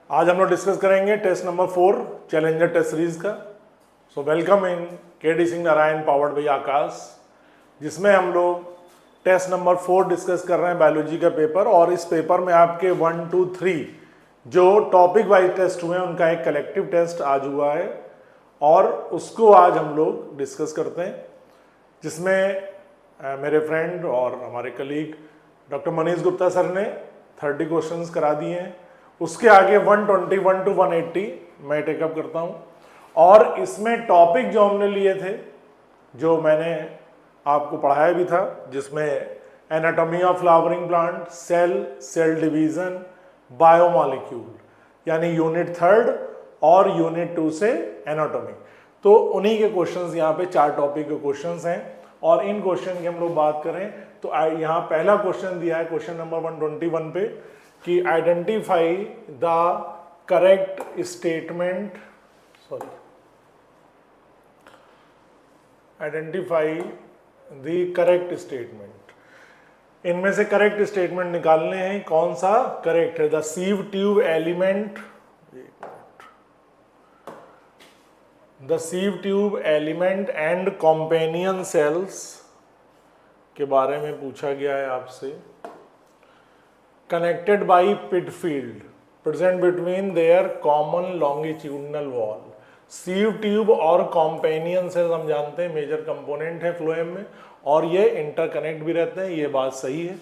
आज हम लोग डिस्कस करेंगे test number 4 challenger test series का। So welcome in KD Singh Narayan powered by Aakash, जिसमें हम लोग टेस्ट नंबर 4 डिस्कस कर रहे हैं, बायोलॉजी का पेपर। और इस पेपर में आपके 1, 2, 3 जो टॉपिक वाइज टेस्ट हुए हैं उनका एक कलेक्टिव टेस्ट आज हुआ है, और उसको आज हम लोग डिस्कस करते हैं, जिसमें मेरे फ्रेंड और हमारे colleague doctor Manish Gupta sir ने 30 क्वेश्चंस करा दिए हैं। उसके आगे 121 to 180 मैं टेकअप करता हूँ। और इसमें टॉपिक जो हमने लिए थे, जो मैंने आपको पढ़ाया भी था, जिसमें anatomy of flowering plant, cell division, biomolecule, यानी यूनिट 3 और यूनिट 2 से एनाटॉमी, तो उन्हीं के क्वेश्चंस यहाँ पे 4 टॉपिक के क्वेश्चंस हैं। और इन क्वेश्चन की हम लोग बात करें तो यहाँ पहला क्वेश्चन दिया है, क्वेश्चन नंबर 121 पे, कि identify the correct statement, identify the correct statement. इनमें से करेक्ट स्टेटमेंट निकालने हैं, कौन सा करेक्ट है। The sieve tube element, the sieve tube element and companion cells के बारे में पूछा गया है आपसे। Connected by pit field present between their common longitudinal wall. Sieve tube और कॉम्पेनियन सेल्स हम जानते हैं मेजर कंपोनेंट है फ्लोएम में, और ये इंटरकनेक्ट भी रहते हैं, ये बात सही है।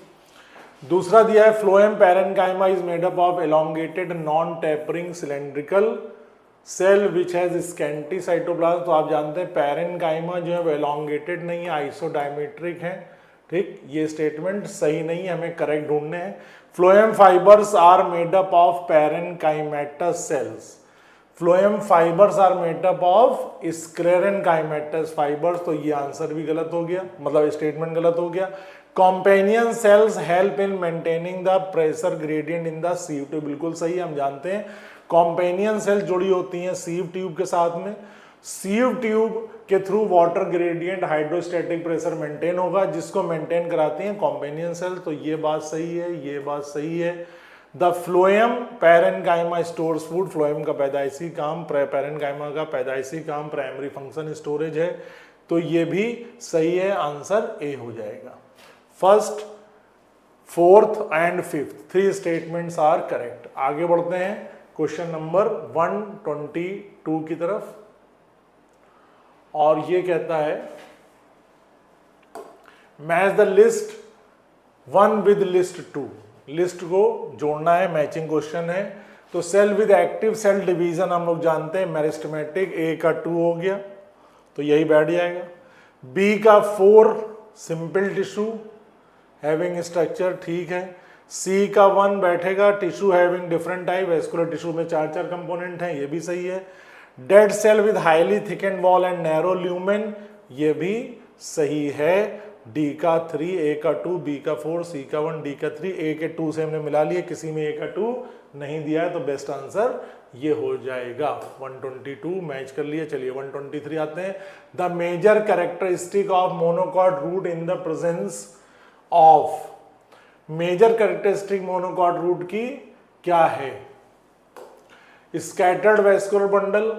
दूसरा दिया है phloem parenchyma is made up of elongated non tapering cylindrical cell which has scanty cytoplasm. तो आप जानते हैं पैरेन्काइमा जो है वो एलोंगेटेड नहीं है, आइसोडायमेट्रिक है। ठीक, ये स्टेटमेंट सही नहीं है, हमें करेक्ट ढूंढने हैं। Phloem fibres are made up of parenchymatous cells. Phloem fibres are made up of sclerenchymatous fibres, तो ये आंसर भी गलत हो गया, मतलब स्टेटमेंट गलत हो गया। Companion cells help in maintaining the pressure gradient in the sieve tube, बिल्कुल सही, हम जानते हैं कॉम्पेनियन सेल्स जुड़ी होती हैं सीव ट्यूब के साथ में। सीव ट्यूब के through water gradient hydrostatic pressure maintain होगा, जिसको मेंटेन कराती हैं कॉम्पेनियन सेल, तो ये बात सही है, ये बात सही है। The phloem parenchyma stores food, phloem का पैदाइशी काम, पैरेन्काइमा का पैदाइशी काम प्राइमरी फंक्शन स्टोरेज है, तो ये भी सही है, आंसर ए हो जाएगा। First, fourth and fifth 3 statements are correct. आगे बढ़ते हैं क्वेश्चन नंबर 122 की तरफ, और ये कहता है match the list 1 with list 2। List को जोड़ना है, मैचिंग क्वेश्चन है। तो cell with active cell division हम लोग जानते हैं मेरिस्टेमेटिक, ए का 2 हो गया तो यही बैठ जाएगा। बी का 4 सिंपल टिश्यू हैविंग स्ट्रक्चर, ठीक है। सी का 1 बैठेगा tissue having different type, vascular tissue में 4 कंपोनेंट हैं, ये भी सही है। Dead cell with highly thickened wall and narrow lumen, ये भी सही है। डी का 3, ए का 2, बी का 4, सी का 1, डी का 3, ए के 2 से हमने मिला लिए, किसी में ए का 2 नहीं दिया है, तो बेस्ट आंसर ये हो जाएगा। 122 मैच कर लिए। चलिए 123 आते हैं। The major characteristic of monocot root in the presence of, major characteristic monocot root की क्या है। स्कैटर्ड वेस्कुलर बंडल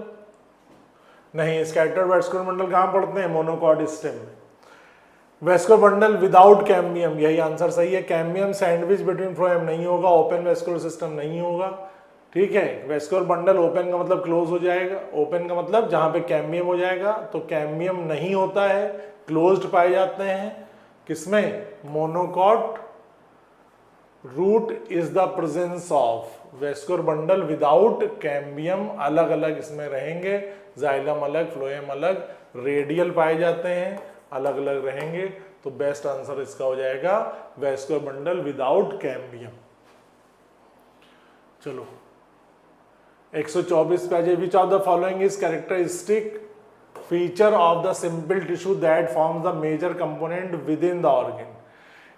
नहीं, स्कैटर्ड वेस्कुलर बंडल कहां पढ़ते हैं, मोनोकॉट स्टेम में। वेस्कुलर बंडल विदाउट कैम्बियम, यही आंसर सही है। कैम्बियम सैंडविच बिटवीन फ्लोएम नहीं होगा, ओपन वेस्कुलर सिस्टम नहीं होगा, ठीक है। वेस्कुलर बंडल ओपन का मतलब क्लोज हो जाएगा, ओपन का मतलब जहां पे कैम्बियम हो जाएगा, तो कैम्बियम नहीं होता है, क्लोज्ड पाए जाते हैं किसमें, monocot. Root is the presence of vascular bundle without cambium, अलग अलग इसमें रहेंगे, जाइलम अलग, फ्लोएम अलग, रेडियल पाए जाते हैं, अलग अलग रहेंगे। तो बेस्ट आंसर इसका हो जाएगा वेस्कुलर बंडल विदाउट कैम्बियम। चलो 124 पे आज, which of the following is characteristic feature of the simple tissue that forms the major component within the organ.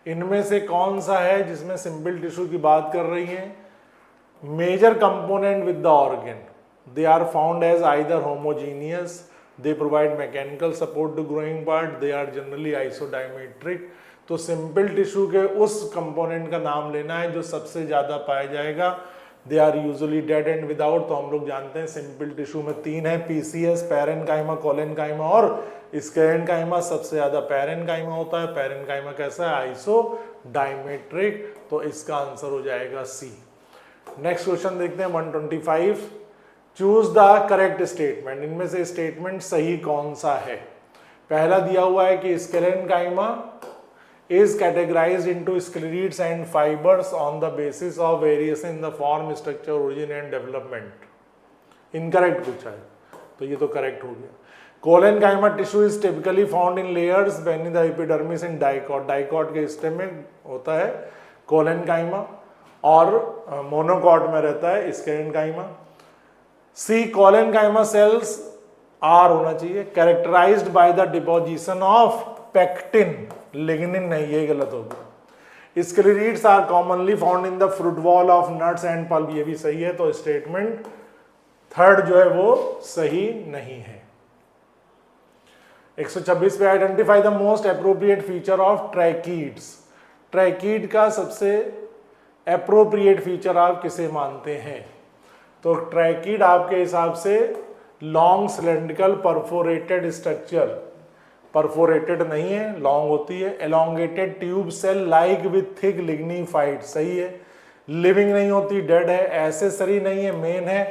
इनमें से कौन सा है जिसमें सिंपल टिश्यू की बात कर रही है, major component with the organ, they are found as either homogeneous, they provide mechanical support to growing part, they are generally isodiametric। तो सिंपल टिश्यू के उस कंपोनेंट का नाम लेना है जो सबसे ज्यादा पाया जाएगा। They are usually dead and without, तो हम लोग जानते हैं सिंपल टिश्यू में 3 है, पीसीएस, पैरेन्काइमा, कोलेनकाइमा और स्क्लेरेन्काइमा। सबसे ज्यादा पैरेन्काइमा होता है। पैरेन्काइमा कैसा है, आइसोडायमेट्रिक। तो इसका आंसर हो जाएगा सी। नेक्स्ट क्वेश्चन देखते हैं 125। Choose the correct statement. इनमें से स्टेटमेंट सही कौन सा है। पहला दिया हुआ है कि sclerenchyma is categorized into sclerids and fibers on the basis of variation in the form, structure, origin and development। Incorrect पूछा है, तो ये तो करेक्ट हो गया। Collenchyma tissue is typically found in layers beneath the epidermis in dicot। Dicot के stem में होता है कोलेनकाइमा और मोनोकॉट में रहता है sclerenchyma. C collenchyma cells are होना चाहिए characterised by the deposition of pectin, lignin नहीं, ये गलत हो गया। Sclereids are commonly found in the fruit wall of nuts and pulp, ये भी सही है। तो स्टेटमेंट थर्ड जो है वो सही नहीं है। 126 पे identify the most appropriate feature of tracheids. Tracheid का सबसे अप्रोप्रिएट फीचर आप किसे मानते हैं। तो ट्रैकीड आपके हिसाब से long cylindrical perforated structure, perforated नहीं है, लॉन्ग होती है। Elongated tube cell like with thick lignified, सही है। लिविंग नहीं होती, डेड है। एसेसरी नहीं है, मेन है।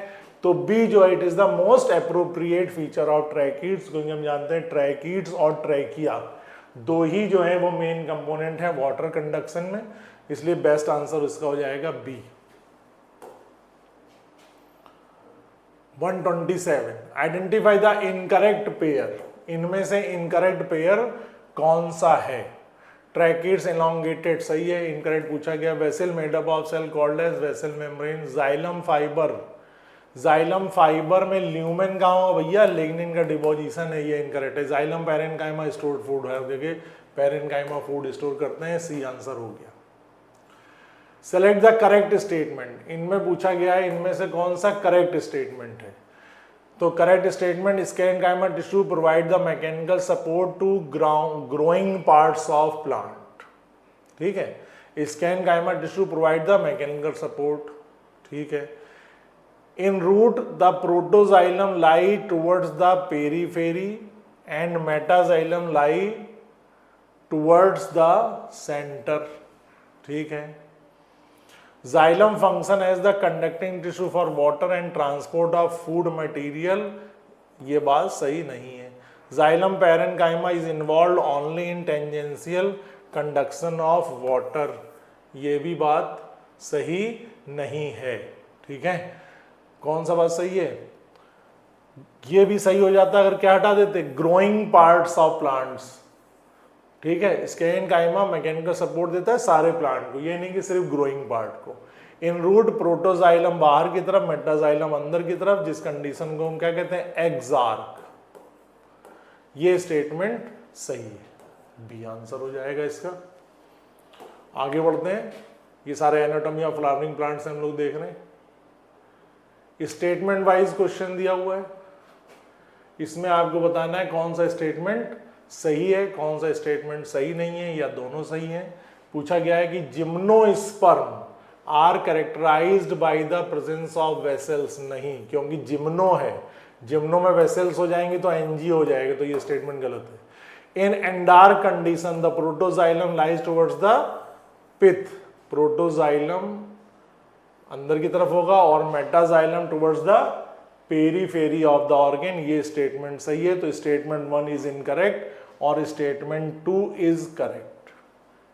तो बी जो है it is the most appropriate feature of tracheids, क्योंकि हम जानते हैं ट्रैकीड्स और ट्रैकिया दो ही जो है वो मेन कंपोनेंट है वाटर कंडक्शन में, इसलिए बेस्ट आंसर इसका हो जाएगा B. 127 identify the incorrect pair. इनमें से इनकरेक्ट पेयर कौन सा है। ट्रैकीड्स एलोंगेटेड सही है, इनकरेक्ट पूछा गया। Vessel made up of cell called as vessel membrane. Xylem fibre, xylem fibre में ल्यूमेन कहाँ होगा भैया, लिग्निन का डिपोजिशन है, ये इनकरेक्ट है। जाइलम पैरेन्काइमा स्टोर्ड फूड है, देखिए पैरेन्काइमा फूड स्टोर करते हैं, सी आंसर हो गया। Select the correct statement. इनमें पूछा गया है इनमें से कौन सा करेक्ट स्टेटमेंट है। तो correct statement, sclerenchyma tissue provide the mechanical support to growing parts of plant, ठीक है। Sclerenchyma tissue provide the mechanical support, ठीक है। In root the protoxylem lie towards the periphery and metaxylem lie towards the centre, ठीक है। Xylem function as the conducting tissue for water and transport of food material, ये बात सही नहीं है। Xylem parenchyma is involved only in tangential conduction of water, ये भी बात सही नहीं है, ठीक है। कौन सा बात सही है, ये भी सही हो जाता अगर क्या हटा देते, ग्रोइंग पार्ट्स ऑफ प्लांट्स, ठीक है। स्क्लेरेन्काइमा मैकेनिकल सपोर्ट देता है सारे प्लांट को, ये नहीं कि सिर्फ ग्रोइंग पार्ट को। इन रूट प्रोटोजाइलम बाहर की तरफ, मेटाजाइलम अंदर की तरफ, जिस कंडीशन को हम क्या कहते हैं, एक्सार्क। ये स्टेटमेंट सही है, बी आंसर हो जाएगा इसका। आगे बढ़ते हैं, ये सारे एनाटॉमी ऑफ फ्लावरिंग प्लांट्स हम लोग देख रहे हैं। स्टेटमेंट वाइज क्वेश्चन दिया हुआ है, इसमें आपको बताना है कौन सा स्टेटमेंट सही है, कौन सा स्टेटमेंट सही नहीं है, या दोनों सही है। पूछा गया है कि gymnosperm are characterized by the presence of vessels, नहीं, क्योंकि जिम्नो है, जिम्नो में वेसल्स हो जाएंगे तो एनजी हो जाएगा, तो ये स्टेटमेंट गलत है। In endarch condition the protoxylem lies towards the pith, protoxylem अंदर की तरफ होगा, और metaxylem towards the periphery of the organ. ये स्टेटमेंट सही है, तो स्टेटमेंट 1 इज इनकरेक्ट और स्टेटमेंट 2 इज करेक्ट।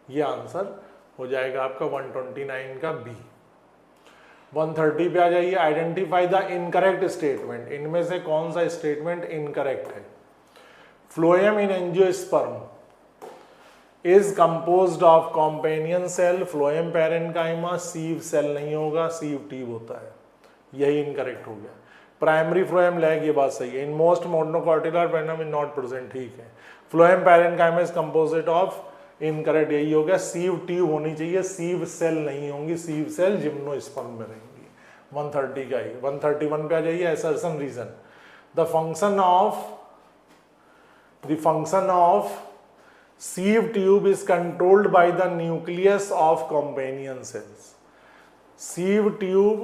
ये आंसर हो जाएगा आपका 129 का बी। 130 पे आ जाइए, आइडेंटिफाई द इनकरेक्ट स्टेटमेंट। इनमें से कौन सा स्टेटमेंट इनकरेक्ट है? Phloem in angiosperm is composed of companion cell, phloem parenchyma, sieve cell नहीं होगा, सीव ट्यूब होता है। यही इनकरेक्ट हो गया। प्राइमरी फ्लोएम लैग, ये बात सही है। इन मोस्ट मोनोकॉटिलर पेनम इज नॉट प्रेजेंट, ठीक है। Phloem parenchyma is composite of, incorrect यही हो गया। सीव ट्यूब होनी चाहिए, सीव सेल नहीं होंगी, सीव सेल जिम्नोस्पर्म में रहेंगी। 130 का ही। 131 पे आ जाइए, assertion reason. The function of sieve tube is controlled by the nucleus of companion cells. sieve tube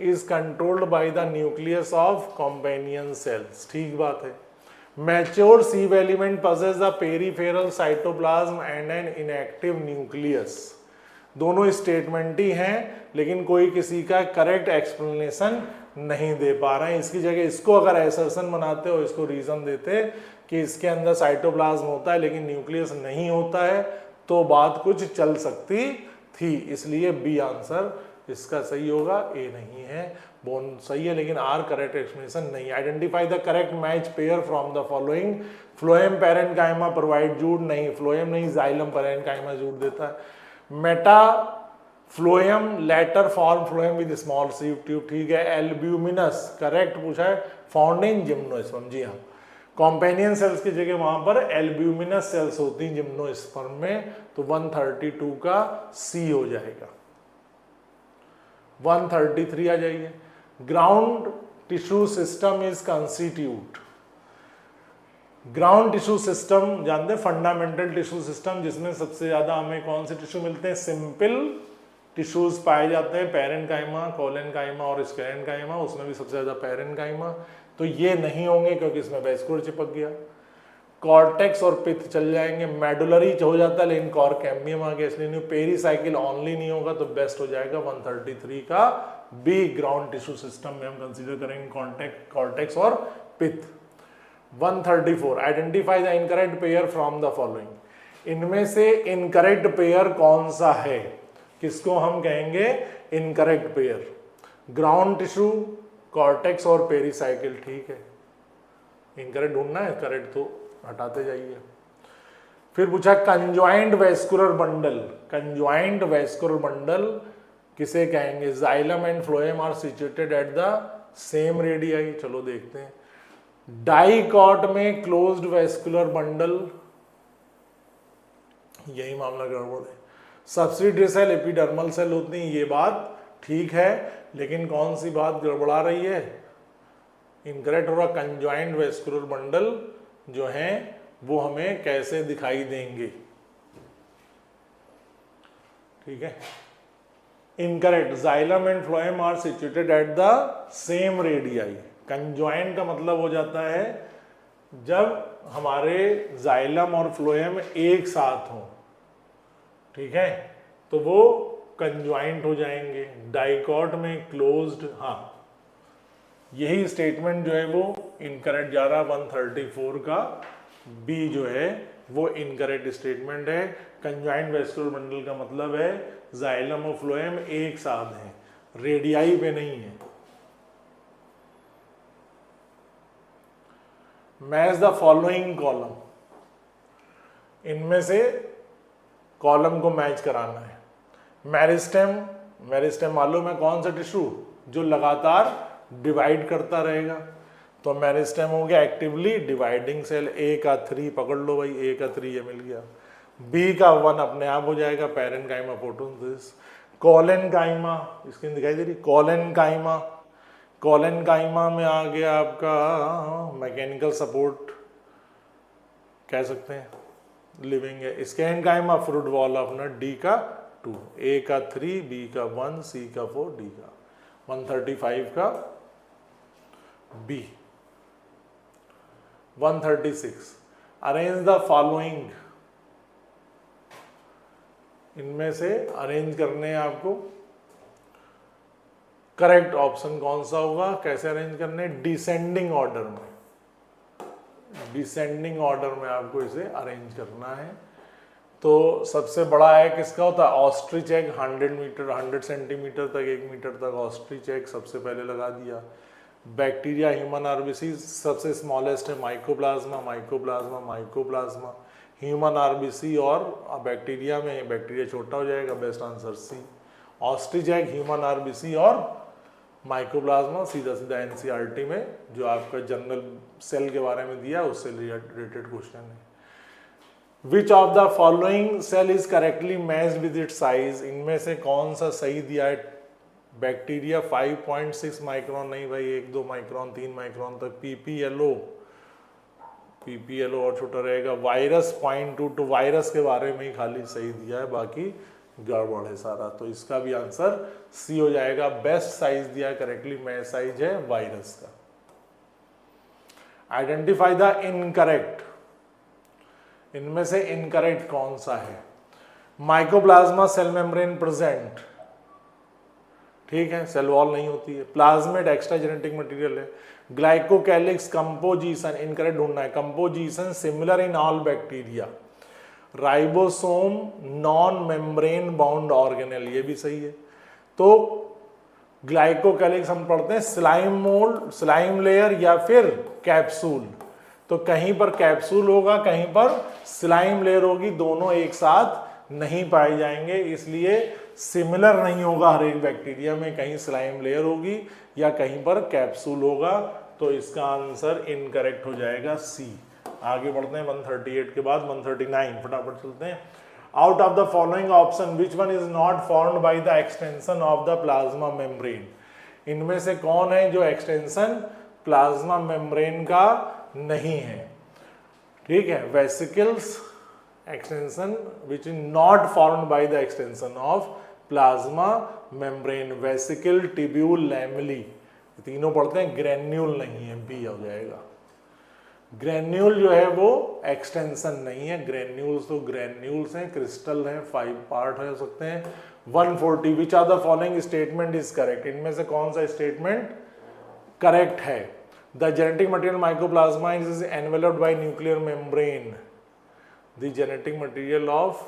is controlled by the nucleus of companion cells, ठीक बात है। Mature sieve element possess the peripheral cytoplasm and an inactive nucleus. दोनों statement ही हैं, लेकिन कोई किसी का correct explanation नहीं दे पा रहे हैं। इसकी जगह इसको अगर एसर्शन बनाते हो, इसको रीजन देते कि इसके अंदर साइटोप्लाज्म होता है लेकिन न्यूक्लियस नहीं होता है, तो बात कुछ चल सकती थी। इसलिए बी आंसर इसका सही होगा, ए नहीं है। बोन सही है लेकिन आर करेक्ट एक्सप्लेनेशन नहीं। Identify the correct match pair from the following. Phloem parenchyma provide food, नहीं, फ्लोएम नहीं, जाइलम पैरेन्काइमा जूड देता है। Metaphloem later form phloem with small sieve tube, ठीक है। एल्ब्यूमिनस करेक्ट पूछा है, फाउंड इन जिम्नोस्पर्म, जी हाँ। कॉम्पेनियन सेल्स की जगह वहां पर एल्ब्यूमिनस सेल्स होती हैं जिम्नोस्पर्म में, तो 132 का सी हो जाएगा। 133 आ जाइए। Ground tissue system is constitute. Ground tissue system जानते हैं, फंडामेंटल टिश्यू सिस्टम, जिसमें सबसे ज्यादा हमें कौन से टिश्यू मिलते हैं? सिंपल टिश्यूज पाए जाते हैं, पैरेन्काइमा, कोलेनकाइमा और स्क्लेरेन्काइमा, उसमें भी सबसे ज्यादा पैरेन्काइमा। तो ये नहीं होंगे क्योंकि इसमें वेस्कुलर चिपक गया। कॉर्टेक्स और पिथ चल जाएंगे, मेडुलरी हो जाता है लेकिन कॉर्केम्बियम आ गया, इसलिए नहीं। पेरीसाइकिल ओनली नहीं होगा, तो बेस्ट हो जाएगा 133 का बी। ग्राउंड टिश्यू सिस्टम में हम कंसीडर करेंगे कॉर्टेक्स और पिथ। 134 identify the incorrect pair from the following. इनमें से इनकरेक्ट पेयर कौन सा है? किसको हम कहेंगे incorrect pair? Ground tissue, cortex और पेरीसाइकिल, ठीक है। इनकरेक्ट ढूंढना है, करेक्ट तो हटाते जाइए। फिर पूछा conjoint vascular bundle. Conjoint vascular bundle किसे कहेंगे? Xylem and phloem are situated at the same radii. चलो देखते हैं। डाइकॉट में क्लोज्ड वेस्कुलर बंडल, यही मामला गड़बड़ है। सब्सिडियरी सेल एपिडर्मल सेल होती है, ये बात ठीक है, लेकिन कौन सी बात गड़बड़ा रही है? इनकरेक्ट हो रहा। कंजॉइंट वेस्कुलर बंडल जो है वो हमें कैसे दिखाई देंगे? ठीक है, incorrect. Xylem and phloem are situated at the same radii. Conjoint का मतलब हो जाता है जब हमारे जाइलम और फ्लोएम एक साथ हों, ठीक है, तो वो कंजॉइंट हो जाएंगे। डाइकॉट में क्लोज्ड, हाँ, यही स्टेटमेंट जो है वो इनकरेक्ट जा रहा। 134 का बी जो है वो इनकरेक्ट स्टेटमेंट है। कंजॉइंट वेस्कुलर बंडल का मतलब है जाइलम और फ्लोएम एक साथ हैं, रेडियाई पे नहीं है। Match the following column. इनमें से कॉलम को मैच कराना है। मेरिस्टेम, मेरिस्टेम मालूम है कौन सा टिश्यू जो लगातार डिवाइड करता रहेगा, तो मेरिस्टेम हो गया एक्टिवली डिवाइडिंग सेल। ए का 3 पकड़ लो भाई, ए का 3 ये मिल गया। बी का 1 अपने आप हो जाएगा, पैरेन्काइमा फोटोसिंथेसिस। कोलेनकाइमा, स्क्रीन दिखाई दे रही? कोलेनकाइमा, कोलेनकाइमा में आ गया आपका मैकेनिकल सपोर्ट कह सकते हैं, लिविंग है। Sclerenchyma fruit wall of nut, D का 2, ए का 3, बी का 1, सी का 4, डी का 135 का बी। 136 arrange the following. इनमें से अरेंज करने हैं आपको। करेक्ट ऑप्शन कौन सा होगा? कैसे अरेंज करने? डिसेंडिंग ऑर्डर में, डिसेंडिंग ऑर्डर में आपको इसे अरेंज करना है। तो सबसे बड़ा एग किसका होता है? ऑस्ट्रिच एग, 100 मीटर 100 सेंटीमीटर तक 1 मीटर तक ऑस्ट्रिच एग सबसे पहले लगा दिया। बैक्टीरिया, ह्यूमन आरबीसी सबसे स्मॉलेस्ट है, mycoplasma mycoplasma mycoplasma human RBC, और बैक्टीरिया में बैक्टीरिया छोटा हो जाएगा, best answer C. Ostrich egg, human RBC और माइकोप्लाज्मा सीधा सीधा एनसीईआरटी में जो आपका जनरल सेल के बारे में दिया उससे रिलेटेड क्वेश्चन है। Which of the following cell is correctly matched with it size? इनमें से कौन सा सही दिया है? बैक्टीरिया 5.6 माइक्रोन नहीं भाई, 1-2 माइक्रोन 3 माइक्रोन तक। पीपीएलओ और छोटा रहेगा। वायरस 0.2, तो वायरस के बारे में ही खाली सही दिया है, बाकी गड़बड़ है सारा। तो इसका भी आंसर सी हो जाएगा। बेस्ट साइज दिया है, करेक्टली मैच साइज है वायरस का। आइडेंटिफाई द इनकरेक्ट, इनमें से इनकरेक्ट कौन सा है? माइकोप्लाज्मा सेल मेम्ब्रेन प्रेजेंट, ठीक है, सेल वॉल नहीं होती है। प्लाज्मिड एक्स्ट्रा जेनेटिक मटेरियल है। ग्लाइकोकैलिक्स कंपोजिशन, इनकरेक्ट ढूंढना है। Composition similar in all bacteria. Ribosome non membrane bound organelle, ये भी सही है। तो ग्लाइकोकैलिक्स हम पढ़ते हैं स्लाइम मोल्ड, स्लाइम लेयर या फिर कैप्सूल। तो कहीं पर कैप्सूल होगा, कहीं पर स्लाइम लेयर होगी, दोनों एक साथ नहीं पाए जाएंगे, इसलिए सिमिलर नहीं होगा हर एक बैक्टीरिया में, कहीं स्लाइम लेयर होगी या कहीं पर कैप्सूल होगा। तो इसका आंसर इनकरेक्ट हो जाएगा सी। आगे बढ़ते हैं 138 के बाद 139, फटाफट चलते हैं। Out of the following option which one is not formed by the extension of the plasma membrane? इनमें से कौन है जो एक्सटेंशन प्लाज्मा मेम्ब्रेन का नहीं है? ठीक है, vesicles extension which is not formed by the extension of plasma membrane, vesicle, tubule, lamellae, तीनों पढ़ते हैं। ग्रेन्यूल नहीं है, बी हो जाएगा। ग्रेन्यूल जो है वो एक्सटेंशन नहीं है, ग्रेन्यूल्स तो ग्रेन्यूल्स हैं, क्रिस्टल हैं, 5 पार्ट हो सकते हैं। 140 which are the following statement is correct? इनमें से कौन सा स्टेटमेंट करेक्ट है? The genetic material mycoplasma is enveloped by nuclear membrane. The genetic material of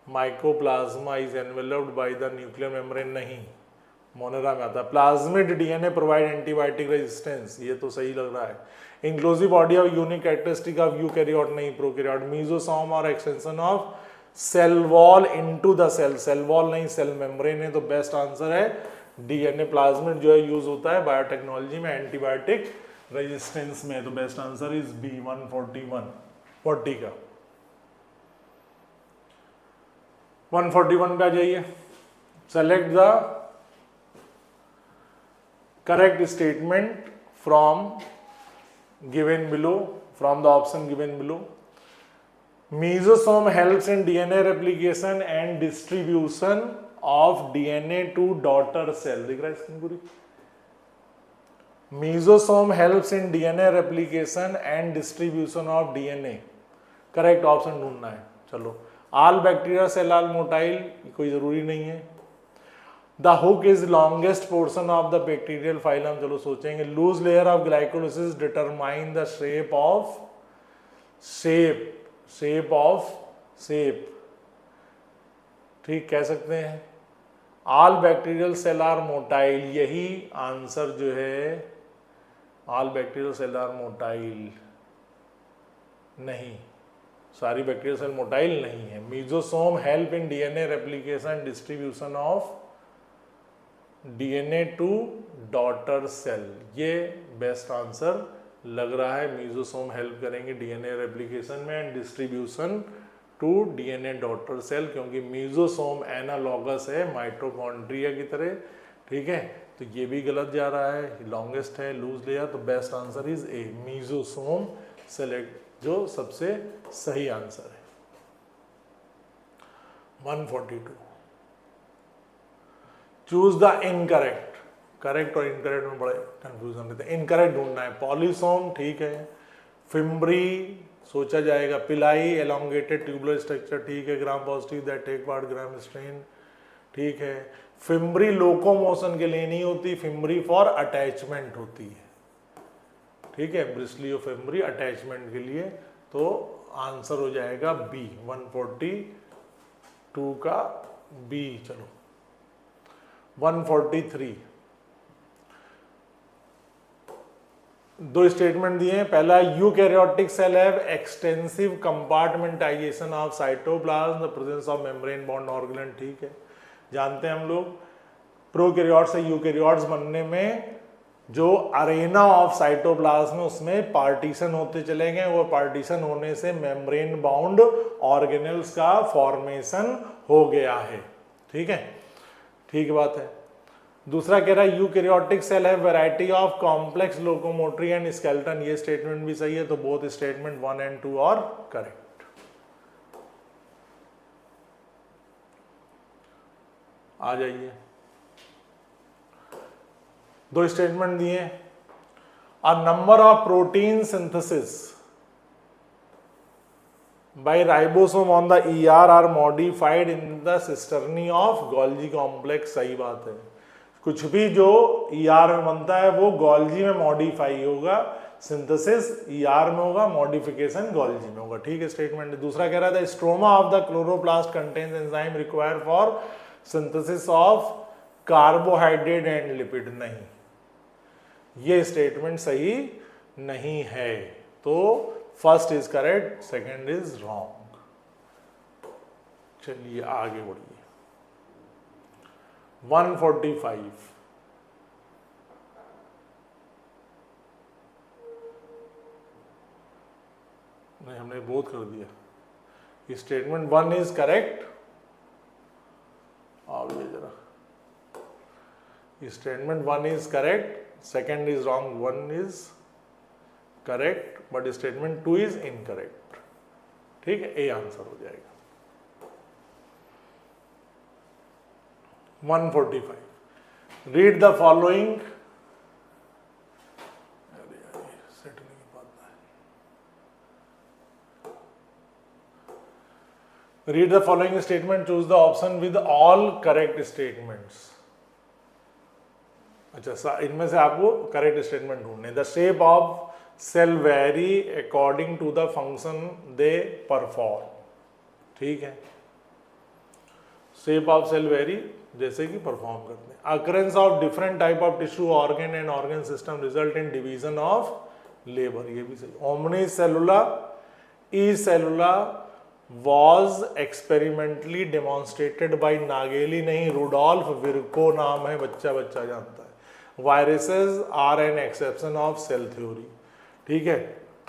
mycoplasma is enveloped by the nuclear membrane, नहीं, मोनेरा में आता है। Plasmid DNA provide antibiotic resistance, ये तो सही लग रहा है। Inclusive body of unique characteristic of eukaryote, नहीं, प्रोकैरियोट। मीजोसोम और extension of cell wall into the cell, cell wall नहीं, सेल मेम्ब्रेन है, तो बेस्ट आंसर है डीएनए। प्लाज्मिड जो है यूज होता है बायोटेक्नोलॉजी में एंटीबायोटिक रेजिस्टेंस में, तो बेस्ट आंसर इज बी 140 का। 141 पे आ जाइए। Select the correct statement from given below, from the option given below. Mesosome helps in DNA replication and distribution of DNA to daughter cell, दिख रहा है स्क्रीन पूरी? Mesosome helps in DNA replication and distribution of DNA, correct option ढूंढना है। चलो, all bacteria cell are motile, कोई जरूरी नहीं है। The hook is longest portion of the bacterial phylum, चलो सोचेंगे। Loose layer of glycolysis determine the shape of shape, ठीक कह सकते हैं। All bacterial cell are motile, यही आंसर जो है, all bacterial cell are motile नहीं, सारी बैक्टीरियल सेल मोटाइल नहीं है। Mesosome help in DNA replication distribution of DNA to daughter cell, ये बेस्ट आंसर लग रहा है। मीजोसोम हेल्प करेंगे डीएनए रेप्लिकेशन में and distribution to DNA daughter cell, क्योंकि मीजोसोम एनालॉगस है माइटोकॉन्ड्रिया की तरह, ठीक है। तो ये भी गलत जा रहा है, लॉन्गेस्ट है, लूज लेयर, तो best answer is a, mesosome select, जो सबसे सही आंसर है। 142 चूज द इनकरेक्ट, करेक्ट और इनकरेक्ट में बड़े कंफ्यूजन रहते हैं। इनकरेक्ट ढूंढना है। पॉलीसोम ठीक है, फिम्ब्री सोचा जाएगा, पिलाई एलोंगेटेड ट्यूबुलर स्ट्रक्चर ठीक है, gram positive that take part gram strain ठीक है, फिम्बरी लोकोमोशन के लिए नहीं होती, फिम्बरी फॉर अटैचमेंट होती है, ठीक है, ब्रिस्लियोफिम्बरी अटैचमेंट के लिए। तो आंसर हो जाएगा बी, 142 का बी। चलो 143, दो स्टेटमेंट दिए हैं। पहला, eukaryotic cell have extensive compartmentalisation of cytoplasm, the presence of membrane bond organelle, ठीक है, जानते हैं हम लोग। प्रोकैरियोट से यूकैरियोट्स बनने में जो अरेना ऑफ साइटोप्लाज्म है उसमें पार्टीशन होते चले गए, वो पार्टीशन होने से मेम्ब्रेन बाउंड ऑर्गेनेल्स का फॉर्मेशन हो गया है, ठीक है, ठीक बात है। दूसरा कह रहा है यूकैरियोटिक सेल है variety of complex locomotory and skeleton, ये स्टेटमेंट भी सही है। तो बोथ स्टेटमेंट 1 और 2 और करेक्ट। आ जाइए, दो स्टेटमेंट दिए। A number of protein synthesis by ribosome on the ER are modified in the cisternae of Golgi complex, सही बात है। कुछ भी जो ER में बनता है वो गोल्जी में मॉडिफाई होगा, सिंथेसिस ER में होगा, मॉडिफिकेशन गोल्जी में होगा, ठीक है, स्टेटमेंट। दूसरा कह रहा था stroma of the chloroplast contains enzyme require for synthesis of carbohydrate and lipid, नहीं, ये स्टेटमेंट सही नहीं है। तो first is correct, second is wrong. चलिए आगे बढ़िए। 145, नहीं हमने बोथ कर दिया। स्टेटमेंट 1 इज करेक्ट, आगे जरा, statement 1 is correct, second is wrong, 1 is correct but statement 2 is incorrect, ठीक है, ए आंसर हो जाएगा। 145, रीड द फॉलोइंग, सेट नहीं पाता है। Read the following statement, choose the option with all correct statements. अच्छा, इनमें से आपको करेक्ट स्टेटमेंट ढूंढने। The shape of cell vary according to the function they perform, ठीक है, शेप ऑफ सेल वेरी जैसे कि परफॉर्म करते हैं। Occurrence of different type of tissue organ and organ system result in division of labour, ये भी सही। Omnis cellula e cellula was experimentally demonstrated by Nageli, नहीं, रुडोल्फ विर्को नाम है, बच्चा बच्चा जानता है। Viruses are an exception of cell theory, ठीक है।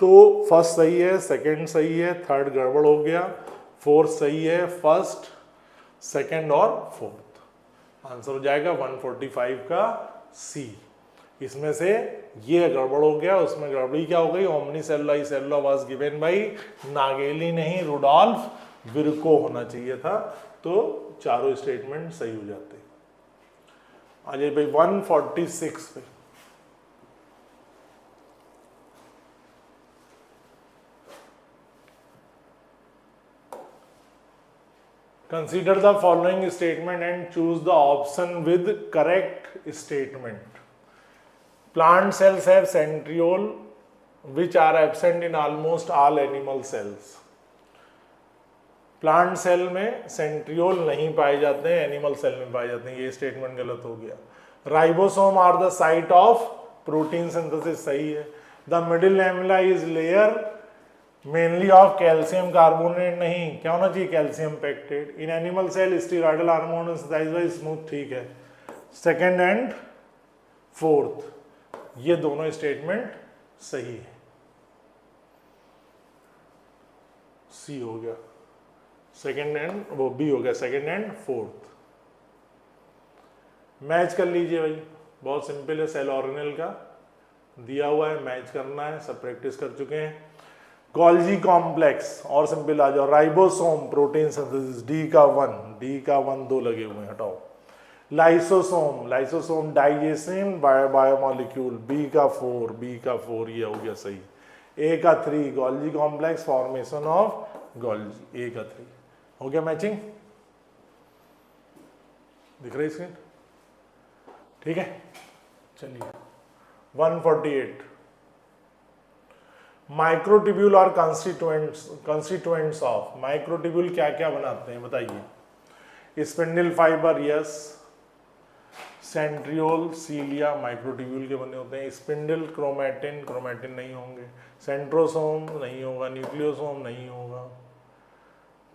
तो फर्स्ट सही है, सेकंड सही है, थर्ड गड़बड़ हो गया, फोर्थ सही है, फर्स्ट, सेकंड और फोर्थ। आंसर हो जाएगा 145 का सी। इसमें से ये गड़बड़ हो गया, उसमें गड़बड़ी क्या हो गई, omnis cellula cellula was given by Nageli, नहीं, रुडोल्फ विर्को होना चाहिए था। तो चारों स्टेटमेंट सही हो जाते। आ जाइए भाई 146 पे। Consider the following statement and choose the option with correct statement. Plant cells have centriole which are absent in almost all animal cells. Plant cell में सेंट्रियोल नहीं पाए जाते हैं, एनिमल सेल में पाए जाते हैं, ये स्टेटमेंट गलत हो गया। Ribosome are the site of protein synthesis, सही है। The middle lamella is layer mainly of calcium carbonate, नहीं, क्या होना चाहिए, calcium pectate. In animal cell steroidal hormone synthesized smooth, ठीक है। सेकेंड एंड फोर्थ ये दोनों स्टेटमेंट सही है, सी हो गया, सेकेंड एंड वो बी हो गया, सेकेंड एंड फोर्थ। मैच कर लीजिए भाई, बहुत सिंपल है, सेल ऑर्गेनेल का दिया हुआ है, मैच करना है, सब प्रैक्टिस कर चुके हैं। गोल्जी कॉम्प्लेक्स और सिंपल आ जाओ, राइबोसोम प्रोटीन सिंथेसिस, डी का 1 2 लगे हुए हैं, हटाओ। लाइसोसोम डाइजेशन बायोमोलिक्यूल, बी का 4 ये हो गया सही। ए का 3 Golgi complex formation of Golgi, A का 3 हो गया मैचिंग। दिख रही स्क्रीन? ठीक है, चलिए 148 माइक्रोट्यूब्यूल और कंस्टिट्यूएंट्स ऑफ। माइक्रोट्यूब्यूल क्या क्या बनाते हैं बताइए? Spindle fibre yes, centriole cilia microtubule के बने होते हैं। स्पिंडल क्रोमैटिन नहीं होंगे। सेंट्रोसोम नहीं होगा, न्यूक्लियोसोम नहीं होगा,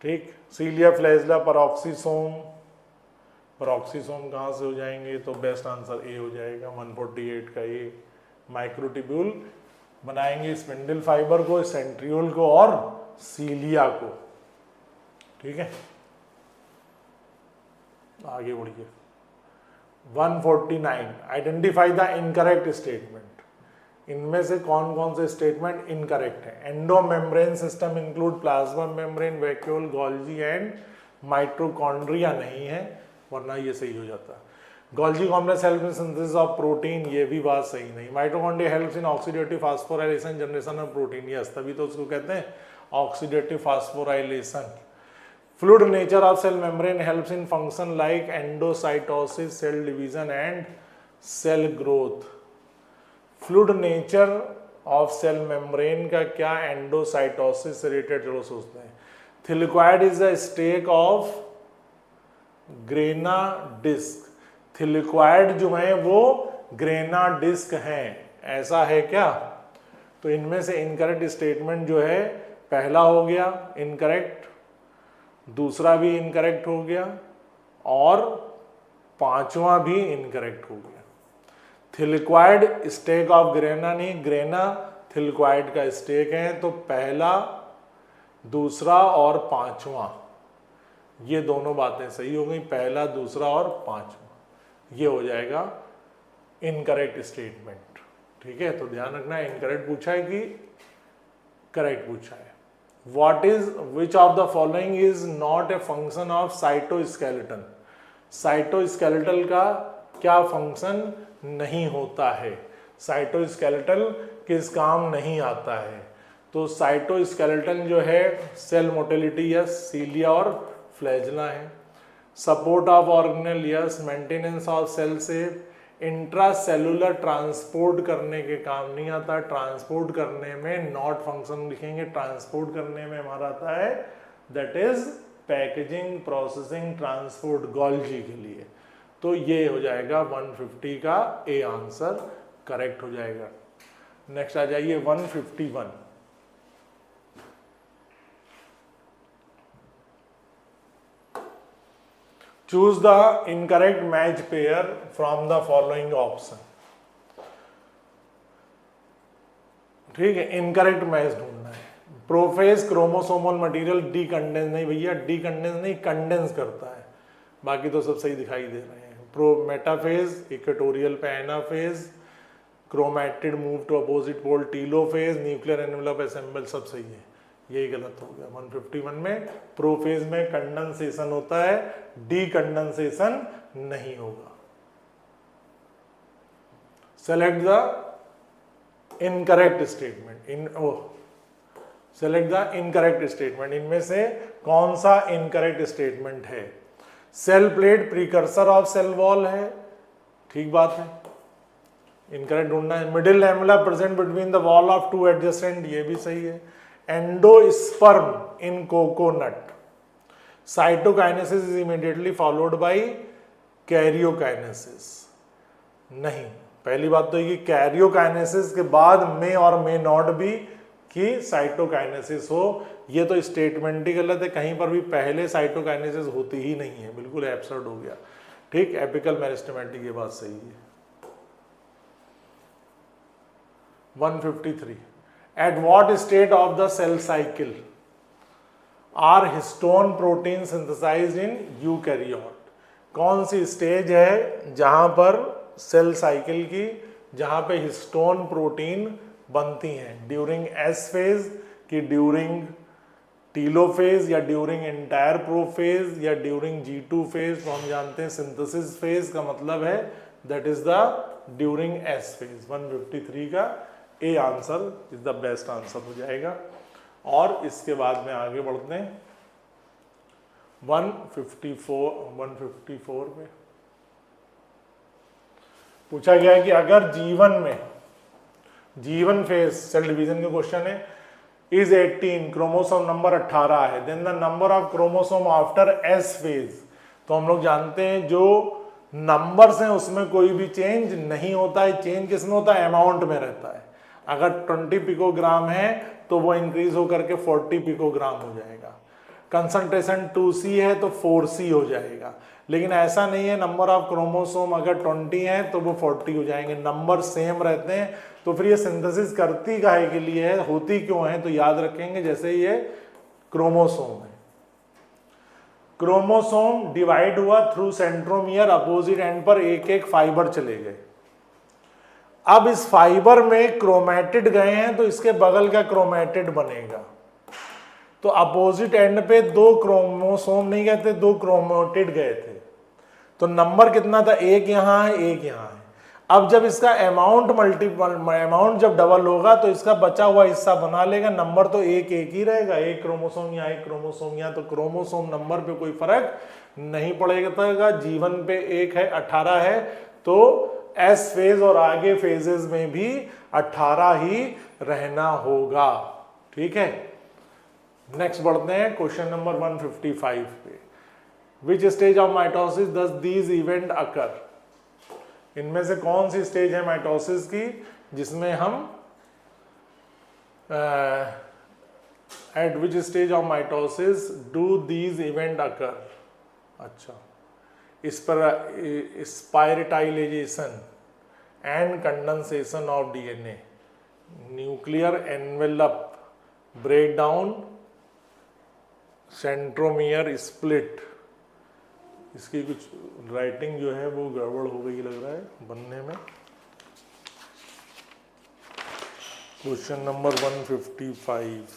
ठीक। सीलिया फ्लैजिला पैरोक्सिसोम कहाँ से हो जाएंगे? तो बेस्ट आंसर ए हो जाएगा 148 का ए। माइक्रोट्यूब्यूल बनाएंगे स्पिंडल फाइबर को, सेंट्रियोल को और सीलिया को, ठीक है। आगे बढ़िए 149 आइडेंटिफाई द इनकरेक्ट स्टेटमेंट। इनमें से कौन कौन से स्टेटमेंट इनकरेक्ट है? Endomembrane system include plasma membrane, vacuole, Golgi and mitochondria नहीं है, वरना ये सही हो जाता। Golgi complex help in synthesis of protein, ये भी बात सही नहीं। Mitochondria helps in oxidative phosphorylation generation of protein, yes, तभी तो उसको कहते हैं oxidative phosphorylation. Fluid nature of cell membrane helps in function like endocytosis, cell division and cell growth. Fluid nature of cell membrane का क्या? Endocytosis से related चलो सोचते हैं। Thylakoid is the stack of grana disc. Thylakoid जो है वो grana disc हैं, ऐसा है क्या? तो इनमें से इनकरेक्ट स्टेटमेंट जो है पहला हो गया इनकरेक्ट, दूसरा भी इनकरेक्ट हो गया और पांचवा भी इनकरेक्ट हो गया। थिलिक्वाइड स्टेक ऑफ ग्रेना नहीं, ग्रेना थिलिक्वाइड का स्टेक है, तो पहला, दूसरा और पांचवा ये दोनों बातें सही हो गई, पहला, दूसरा और पांचवा, ये हो जाएगा इनकरेक्ट स्टेटमेंट, ठीक है। तो ध्यान रखना इनकरेक्ट पूछा है कि करेक्ट पूछा है। Which of the following is not a function of cytoskeleton. Cytoskeletal का क्या फंक्शन नहीं होता है? साइटोस्केलेटल किस काम नहीं आता है? तो साइटोस्केलेटन जो है सेल मोटिलिटी यस, सीलिया और फ्लैजिला है। Support of organelle yes, maintenance of cell shape, intracellular transport करने के काम नहीं आता। ट्रांसपोर्ट करने में नॉट फंक्शन लिखेंगे, ट्रांसपोर्ट करने में हमारा आता है that is packaging, processing, transport, Golgi के लिए। तो ये हो जाएगा 150 का ए आंसर करेक्ट हो जाएगा। नेक्स्ट आ जाइए 151। Choose the incorrect match pair from the following option. ठीक है, इनकरेक्ट मैच ढूंढना है। प्रोफेज क्रोमोसोमल मटेरियल डीकंडेंस नहीं भैया, डीकंडेंस नहीं, कंडेंस करता है, बाकी तो सब सही दिखाई दे रहे हैं। प्रो मेटाफेज इक्वेटोरियल पे anaphase, chromatid move to opposite pole telophase, nuclear envelope assemble, सब सही है, यही गलत हो गया। 151 में प्रोफेज में कंडेंसेशन होता है, डीकंडेंसेशन नहीं होगा। Select the incorrect statement. Select the incorrect statement. इनमें से कौन सा इनकरेक्ट स्टेटमेंट है? Cell plate precursor of cell wall है, ठीक बात है, इनकरेक्ट ढूंढना है। Middle lamella present between the wall of two adjacent, ये भी सही है। Endosperm in coconut, cytokinesis is immediately followed by karyokinesis, नहीं। पहली बात तो ये कि कैरियोकाइनेसिस के बाद में और मे नॉट भी कि साइटोकाइनेसिस हो, ये तो स्टेटमेंट ही गलत है। कहीं पर भी पहले साइटोकाइनेसिस होती ही नहीं है, बिल्कुल एब्सर्ड हो गया, ठीक। एपिकल मेरिस्टेमेटिक, ये बात सही है। 153 at what state of the cell cycle are histone protein synthesized in eukaryote. कौन सी स्टेज है जहां पर सेल साइकिल की, जहां पे हिस्टोन प्रोटीन बनती हैं? ड्यूरिंग एस फेज कि ड्यूरिंग टीलोफेज या ड्यूरिंग एंटायर प्रोफेज या ड्यूरिंग G2 फेज? तो हम जानते हैं सिंथेसिस फेज का मतलब है that is the during S phase. 153 का A answer is the best answer हो जाएगा। और इसके बाद में आगे बढ़ते हैं 154 पे। पूछा गया है कि अगर जीवन में, जीवन फेज सेल डिवीजन के क्वेश्चन है, इज 18 क्रोमोसोम नंबर 18 है, then the number of chromosome after S phase. तो हम लोग जानते हैं जो नंबर्स हैं उसमें कोई भी चेंज नहीं होता है, चेंज किसमें होता है, अमाउंट में रहता है। अगर 20 पिकोग्राम है तो वो इंक्रीज होकर के 40 पिकोग्राम हो जाएगा। कंसंट्रेशन 2C है तो 4C हो जाएगा। लेकिन ऐसा नहीं है, नंबर ऑफ क्रोमोसोम अगर 20 है तो वो 40 हो जाएंगे, नंबर सेम रहते हैं। तो फिर ये सिंथेसिस करती काहे के लिए है, होती क्यों है, तो याद रखेंगे जैसे ये क्रोमोसोम है, क्रोमोसोम डिवाइड हुआ थ्रू सेंट्रोमियर, अपोजिट एंड पर एक एक फाइबर चले गए। अब इस फाइबर में क्रोमैटिड गए हैं तो इसके बगल का क्रोमैटिड बनेगा। तो अपोजिट एंड पे 2 क्रोमोसोम नहीं गए थे, 2 क्रोमैटिड गए थे। तो नंबर कितना था, एक यहां है एक यहां है। अब जब इसका अमाउंट जब डबल होगा तो इसका बचा हुआ हिस्सा बना लेगा, नंबर तो एक एक ही रहेगा, एक क्रोमोसोम यहाँ एक क्रोमोसोम यहाँ, तो क्रोमोसोम नंबर पे कोई फर्क नहीं पड़ेगा। जीवन पे एक है 18 है तो एस फेज और आगे फेजेस में भी 18 ही रहना होगा। ठीक है, नेक्स्ट बढ़ते हैं क्वेश्चन नंबर 155 पे। विच stage of mitosis does these event अकर? इनमें से कौन सी स्टेज है माइटोसिस की जिसमें हम at which stage of mitosis do these event occur? अच्छा, इस पर spiralisation and condensation of DNA, nuclear envelope breakdown, centromere split. इसकी कुछ राइटिंग जो है वो गड़बड़ हो गई लग रहा है बनने में। Question number 155,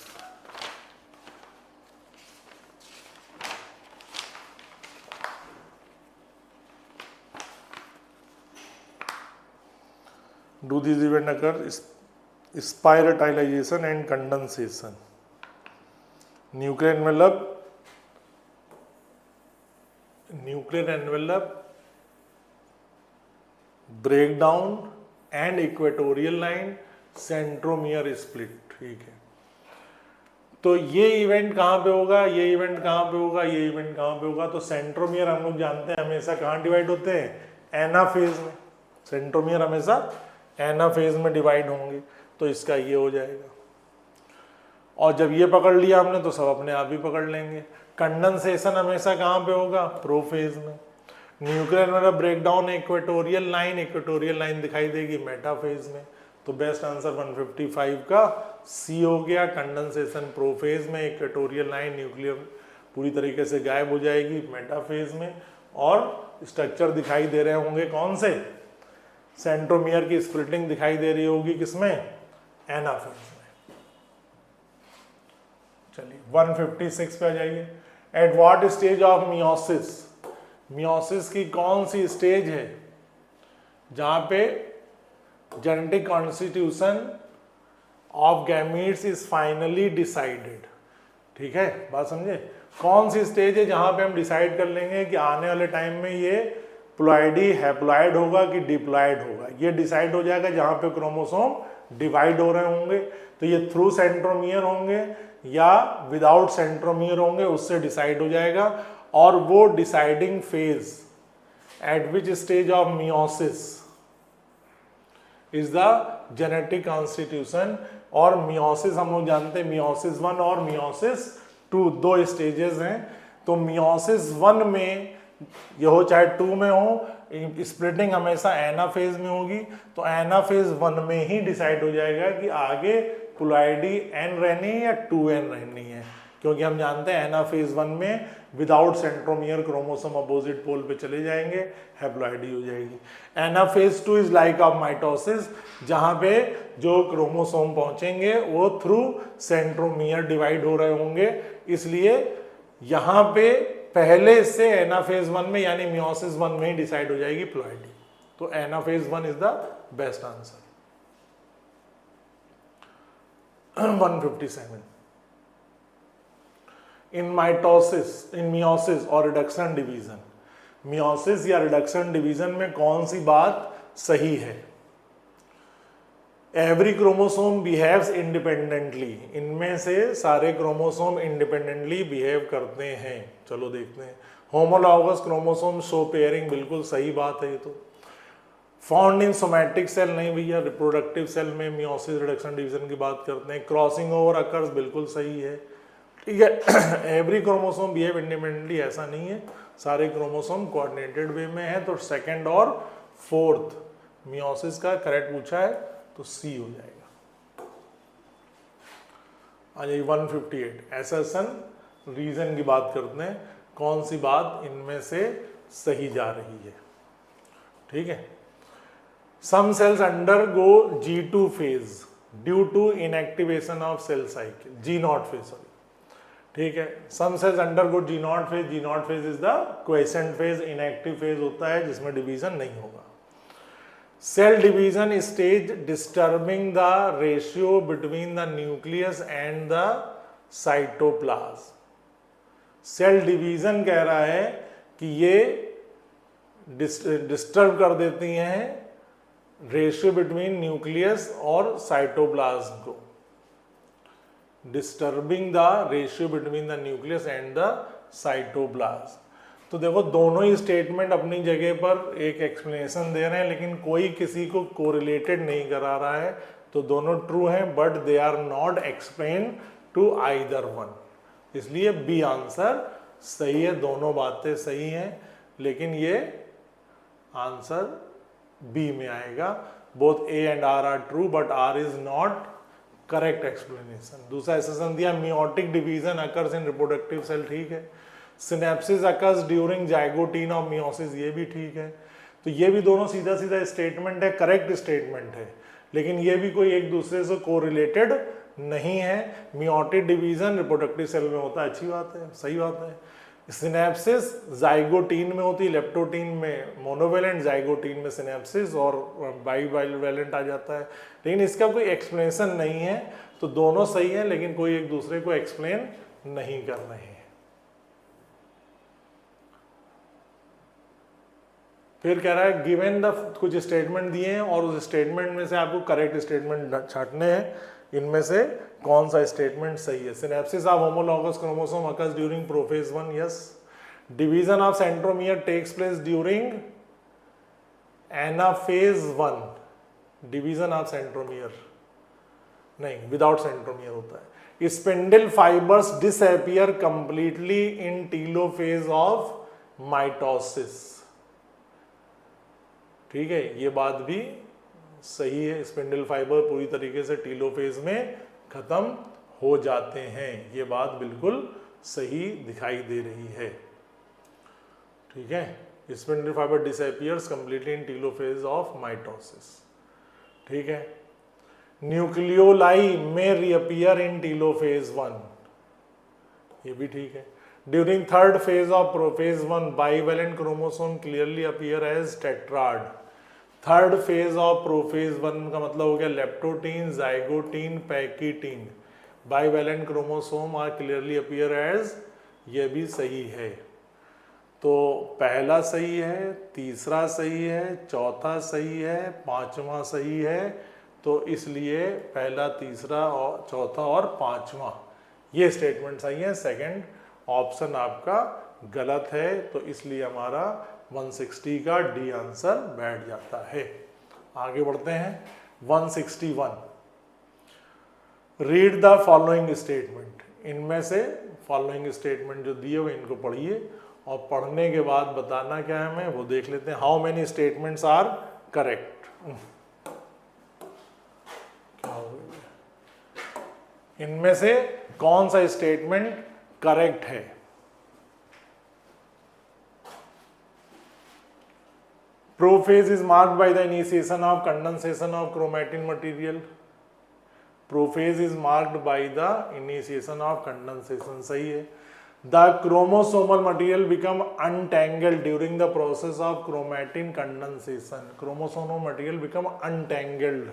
do this event occur? Spiralisation and condensation, nuclear envelope breakdown and equatorial line, centromere split. ठीक है, तो ये इवेंट कहां पे होगा, ये इवेंट कहां पे होगा, ये इवेंट कहां पे होगा? तो सेंट्रोमियर हम लोग जानते हैं हमेशा कहां डिवाइड होते हैं, एनाफेज में। सेंट्रोमियर हमेशा एनाफेज में डिवाइड होंगे, तो इसका ये हो जाएगा। और जब ये पकड़ लिया हमने तो सब अपने आप ही पकड़ लेंगे। कंडेंसेशन हमेशा कहाँ पे होगा, प्रोफेज में। न्यूक्लियर में ब्रेकडाउन इक्वेटोरियल लाइन दिखाई देगी मेटाफेज में। तो बेस्ट आंसर 155 का सी हो गया, कंडेंसेशन प्रोफेज में, इक्वेटोरियल लाइन न्यूक्लियर पूरी तरीके से गायब हो जाएगी मेटाफेज में, और स्ट्रक्चर दिखाई दे रहे होंगे कौन से, सेंट्रोमियर की स्प्लिटिंग दिखाई दे रही होगी किसमें, एनाफेज में। चलिए 156 पे आ जाइए। At what stage of meiosis, meiosis की कौन सी स्टेज है जहां पे genetic constitution of gametes is finally decided? ठीक है, बात समझे, कौन सी स्टेज है जहां पे हम डिसाइड कर लेंगे कि आने वाले टाइम में ये प्लॉइडी हैप्लॉइड होगा कि डिप्लॉइड होगा। ये डिसाइड हो जाएगा जहां पे क्रोमोसोम डिवाइड हो रहे होंगे। तो ये थ्रू सेंट्रोमियर होंगे या विदाउट सेंट्रोमियर होंगे, उससे डिसाइड हो जाएगा। और वो deciding phase eight which stage of meiosis is the genetic constitution. और मियोसिस हम लोग जानते हैं मियोसिस 1 और मियोसिस 2 दो स्टेजेस हैं। तो मियोसिस 1 में ये हो चाहे 2 में हो, स्प्लिटिंग हमेशा एनाफेज में होगी। तो एनाफेज 1 में ही डिसाइड हो जाएगा कि आगे प्लॉइडी एन रहनी है या 2n रहनी है, क्योंकि हम जानते हैं एनाफेज 1 में without centromere chromosome opposite pole पे चले जाएंगे, हैप्लॉइडी हो जाएगी। Anaphase 2 is like of mitosis, जहां पे जो क्रोमोसोम पहुंचेंगे वो थ्रू सेंट्रोमियर डिवाइड हो रहे होंगे। इसलिए यहां पे पहले से एनाफेज 1 में यानी मियोसिस 1 में ही डिसाइड हो जाएगी प्लॉइडी। तो anaphase 1 is the best answer. 157 in meiosis और रिडक्शन डिवीजन, मियोसिस या रिडक्शन डिवीजन में कौन सी बात सही है। एवरी क्रोमोसोम बिहेव्स इंडिपेंडेंटली, इनमें से सारे क्रोमोसोम इंडिपेंडेंटली बिहेव करते हैं। चलो देखते हैं। होमोलॉगस क्रोमोसोम शो पेयरिंग, बिल्कुल सही बात है ये तो। फाउंड इन सोमैटिक सेल, नहीं भैया, रिप्रोडक्टिव सेल में मियोसिस रिडक्शन डिवीजन की बात करते हैं। क्रॉसिंग ओवर अकर्स, बिल्कुल सही है, ठीक है। एवरी क्रोमोसोम बिहेव इंडिपेंडेंटली, ऐसा नहीं है, सारे क्रोमोसोम कोऑर्डिनेटेड वे में है। तो सेकंड और फोर्थ मियोसिस का करेक्ट पूछा है तो सी हो जाएगा। आ जाइए 158, एसेसन रीजन की बात करते हैं, कौन सी बात इनमें से सही जा रही है, ठीक है। Some cells undergo G2 phase due to inactivation of cell cycle, G0 phase, sorry, ठीक है। Some cells undergo G0 phase, G0 phase is the quiescent phase, inactive phase होता है जिसमें डिवीजन नहीं होगा। Cell division stage disturbing the ratio between the nucleus and the cytoplasm. Cell division कह रहा है कि ये डिस्टर्ब कर देती हैं रेशियो बिटवीन न्यूक्लियस और साइटोप्लाज्म को, disturbing the ratio between the nucleus and the cytoplasm. तो देखो दोनों ही स्टेटमेंट अपनी जगह पर एक एक्सप्लेनेशन दे रहे हैं, लेकिन कोई किसी को कोरिलेटेड नहीं करा रहा है, तो दोनों ट्रू हैं but they are not explain to either one, इसलिए बी आंसर सही है। दोनों बातें सही हैं, लेकिन ये आंसर बी में आएगा। Both A and R are true but R is not correct explanation. दूसरा एसेसन दिया, meiotic division occurs in reproductive cell, ठीक है। Synapsis occurs during zygotene of meiosis, ये भी ठीक है। तो ये भी दोनों सीधा सीधा स्टेटमेंट है, करेक्ट स्टेटमेंट है, लेकिन ये भी कोई एक दूसरे से कोरिलेटेड नहीं है। मियोटिक डिवीजन रिप्रोडक्टिव सेल में होता है, अच्छी बात है, सही बात है। सिनेप्सिस जाइगोटीन में होती है, लेप्टोटीन में मोनोवेलेंट, जाइगोटीन में सिनेप्सिस और बाइवैलेंट आ जाता है, लेकिन इसका कोई एक्सप्लेनेशन नहीं है। तो दोनों सही है, लेकिन कोई एक दूसरे को एक्सप्लेन नहीं कर रहे हैं। फिर कह रहा है गिवन द, कुछ स्टेटमेंट दिए हैं और उस स्टेटमेंट में से आपको करेक्ट स्टेटमेंट छांटने हैं, इनमें से कौन सा स्टेटमेंट सही है। Synapsis of homologous chromosome occurs during prophase 1, yes. Division of centromere takes place during anaphase 1, division of centromere नहीं, विदाउट सेंट्रोमियर होता है। Spindle fibres disappear completely in telophase of mitosis, ठीक है, ये बात भी सही है। स्पिंडल फाइबर पूरी तरीके से टीलोफेज में खत्म हो जाते हैं, ये बात बिल्कुल सही दिखाई दे रही है, ठीक है। Spindle fibre disappears completely in telophase of mitosis, ठीक है। न्यूक्लियोलाई में रीअपियर इन टीलोफेज 1, ये भी ठीक है। During third phase of prophase 1 bivalent chromosome clearly appear as tetrad. Third phase of prophase 1 का मतलब हो गया leptotene, zygotene, pachytene. Bivalent chromosome are clearly appear as, ये भी सही है। तो पहला सही है, तीसरा सही है, चौथा सही है, पांचवा सही है। तो इसलिए पहला, तीसरा और चौथा और पांचवा ये स्टेटमेंट सही है। सेकंड ऑप्शन आपका गलत है, तो इसलिए हमारा 160 का डी आंसर बैठ जाता है। आगे बढ़ते हैं 161। रीड द फॉलोइंग स्टेटमेंट, इनमें से फॉलोइंग स्टेटमेंट जो दिए हुए इनको पढ़िए और पढ़ने के बाद बताना क्या है हमें वो देख लेते हैं। How many statements are correct, इनमें से कौन सा स्टेटमेंट करेक्ट है। Prophase is marked by the initiation of condensation of chromatin material. Prophase is marked by the initiation of condensation, सही है। The chromosomal material become untangled during the process of chromatin condensation. Chromosomal material become untangled,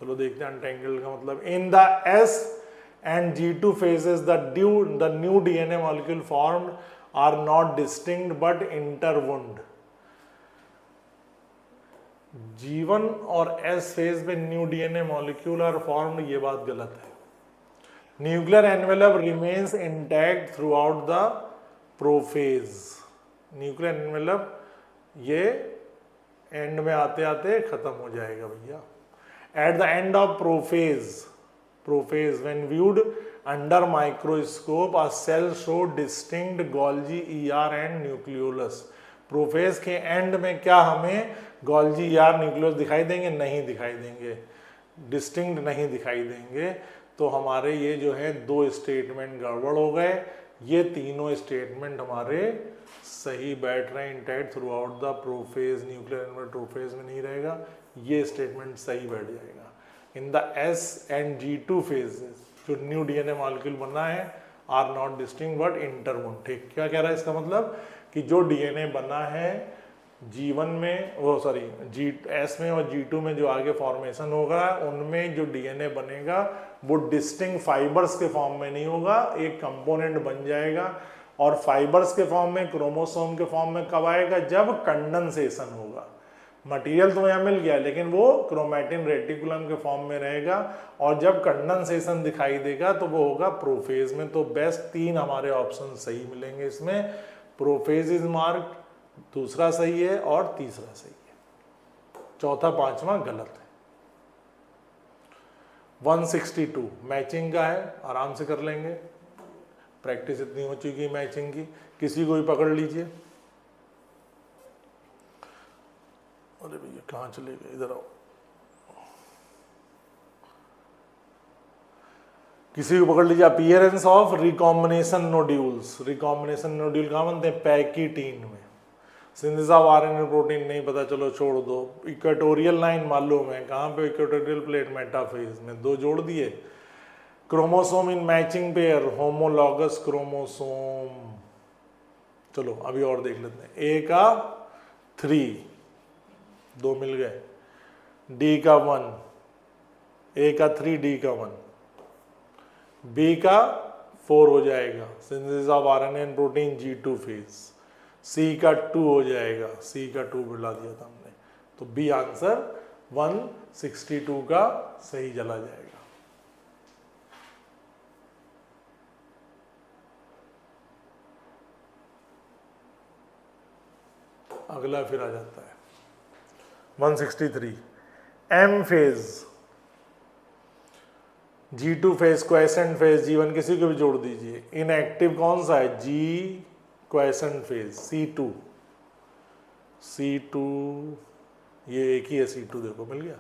चलो देखते हैं untangled का मतलब। In the S and G2 phases the new DNA molecule formed are not distinct but interwound. G1 और S phase में new DNA molecule are formed, ये बात गलत है। Nuclear envelope remains intact throughout the prophase. Nuclear envelope ये end में आते आते खत्म हो जाएगा भैया। At the end of prophase when viewed under microscope a cell show distinct Golgi ER and nucleolus. प्रोफेज के एंड में क्या हमें गोल्जी ईआर न्यूक्लियोलस दिखाई देंगे? नहीं दिखाई देंगे, डिस्टिंक्ट नहीं दिखाई देंगे। तो हमारे ये जो है दो स्टेटमेंट गड़बड़ हो गए। ये तीनों स्टेटमेंट हमारे सही बैठ रहे हैं, intact throughout the prophase. Nuclear envelope prophase में नहीं रहेगा, ये स्टेटमेंट सही बैठ जाएगा। इन the S and G2 phases जो न्यू डीएनए मॉलिक्यूल बना है आर नॉट डिस्टिंक्ट बट इंटरवोन। ठीक, क्या कह रहा है इसका मतलब कि जो डीएनए बना है G1 में, वो सॉरी S में और G2 में जो आगे फॉर्मेशन होगा, उनमें जो डीएनए बनेगा वो डिस्टिंक्ट फाइबर्स के फॉर्म में नहीं होगा, एक कंपोनेंट बन जाएगा। और फाइबर्स के फॉर्म में, क्रोमोसोम के फॉर्म में कब आएगा? जब कंडेंसेशन होगा। मटेरियल तो यहाँ मिल गया लेकिन वो क्रोमैटिन रेटिकुलम के फॉर्म में रहेगा, और जब कंडेंसेशन दिखाई देगा तो वो होगा प्रोफेज में। तो बेस्ट तीन हमारे ऑप्शन सही मिलेंगे इसमें। प्रोफेज इज मार्क्ड, दूसरा सही है और तीसरा सही है, चौथा पांचवा गलत है। 162 मैचिंग का है, आराम से कर लेंगे, प्रैक्टिस इतनी हो चुकी है मैचिंग की। किसी को भी पकड़ लीजिए। अरे भैया कहाँ चले गए, इधर आओ। किसी को पकड़ लीजिए। Appearance of recombination nodules. Recombination nodule कहाँ बनते हैं? पैकीटीन में। सिंथेसिस ऑफ आरएनए प्रोटीन नहीं पता, चलो छोड़ दो। इक्वेटोरियल लाइन मालूम है, कहाँ पे? इक्वेटोरियल प्लेट मेटाफेज में, दो जोड़ दिए। क्रोमोसोम इन मैचिंग पेयर, होमोलॉगस क्रोमोसोम। चलो अभी और देख लेते हैं। ए का 3, 2 मिल गए। डी का 1, ए का 3, डी का 1। बी का 4 हो जाएगा, synthesis of RNA and protein G2 phase. C का 2 हो जाएगा, सी का 2 मिला दिया था हमने। तो बी आंसर 162 का सही चला जाएगा। अगला फिर आ जाता है 163 M phase, G2 phase, quiescent phase, G1 किसी को भी जोड़ दीजिए। इनएक्टिव कौन सा है? G क्वेसेंट फेज, C2, ये एक ही है C2, देखो मिल गया,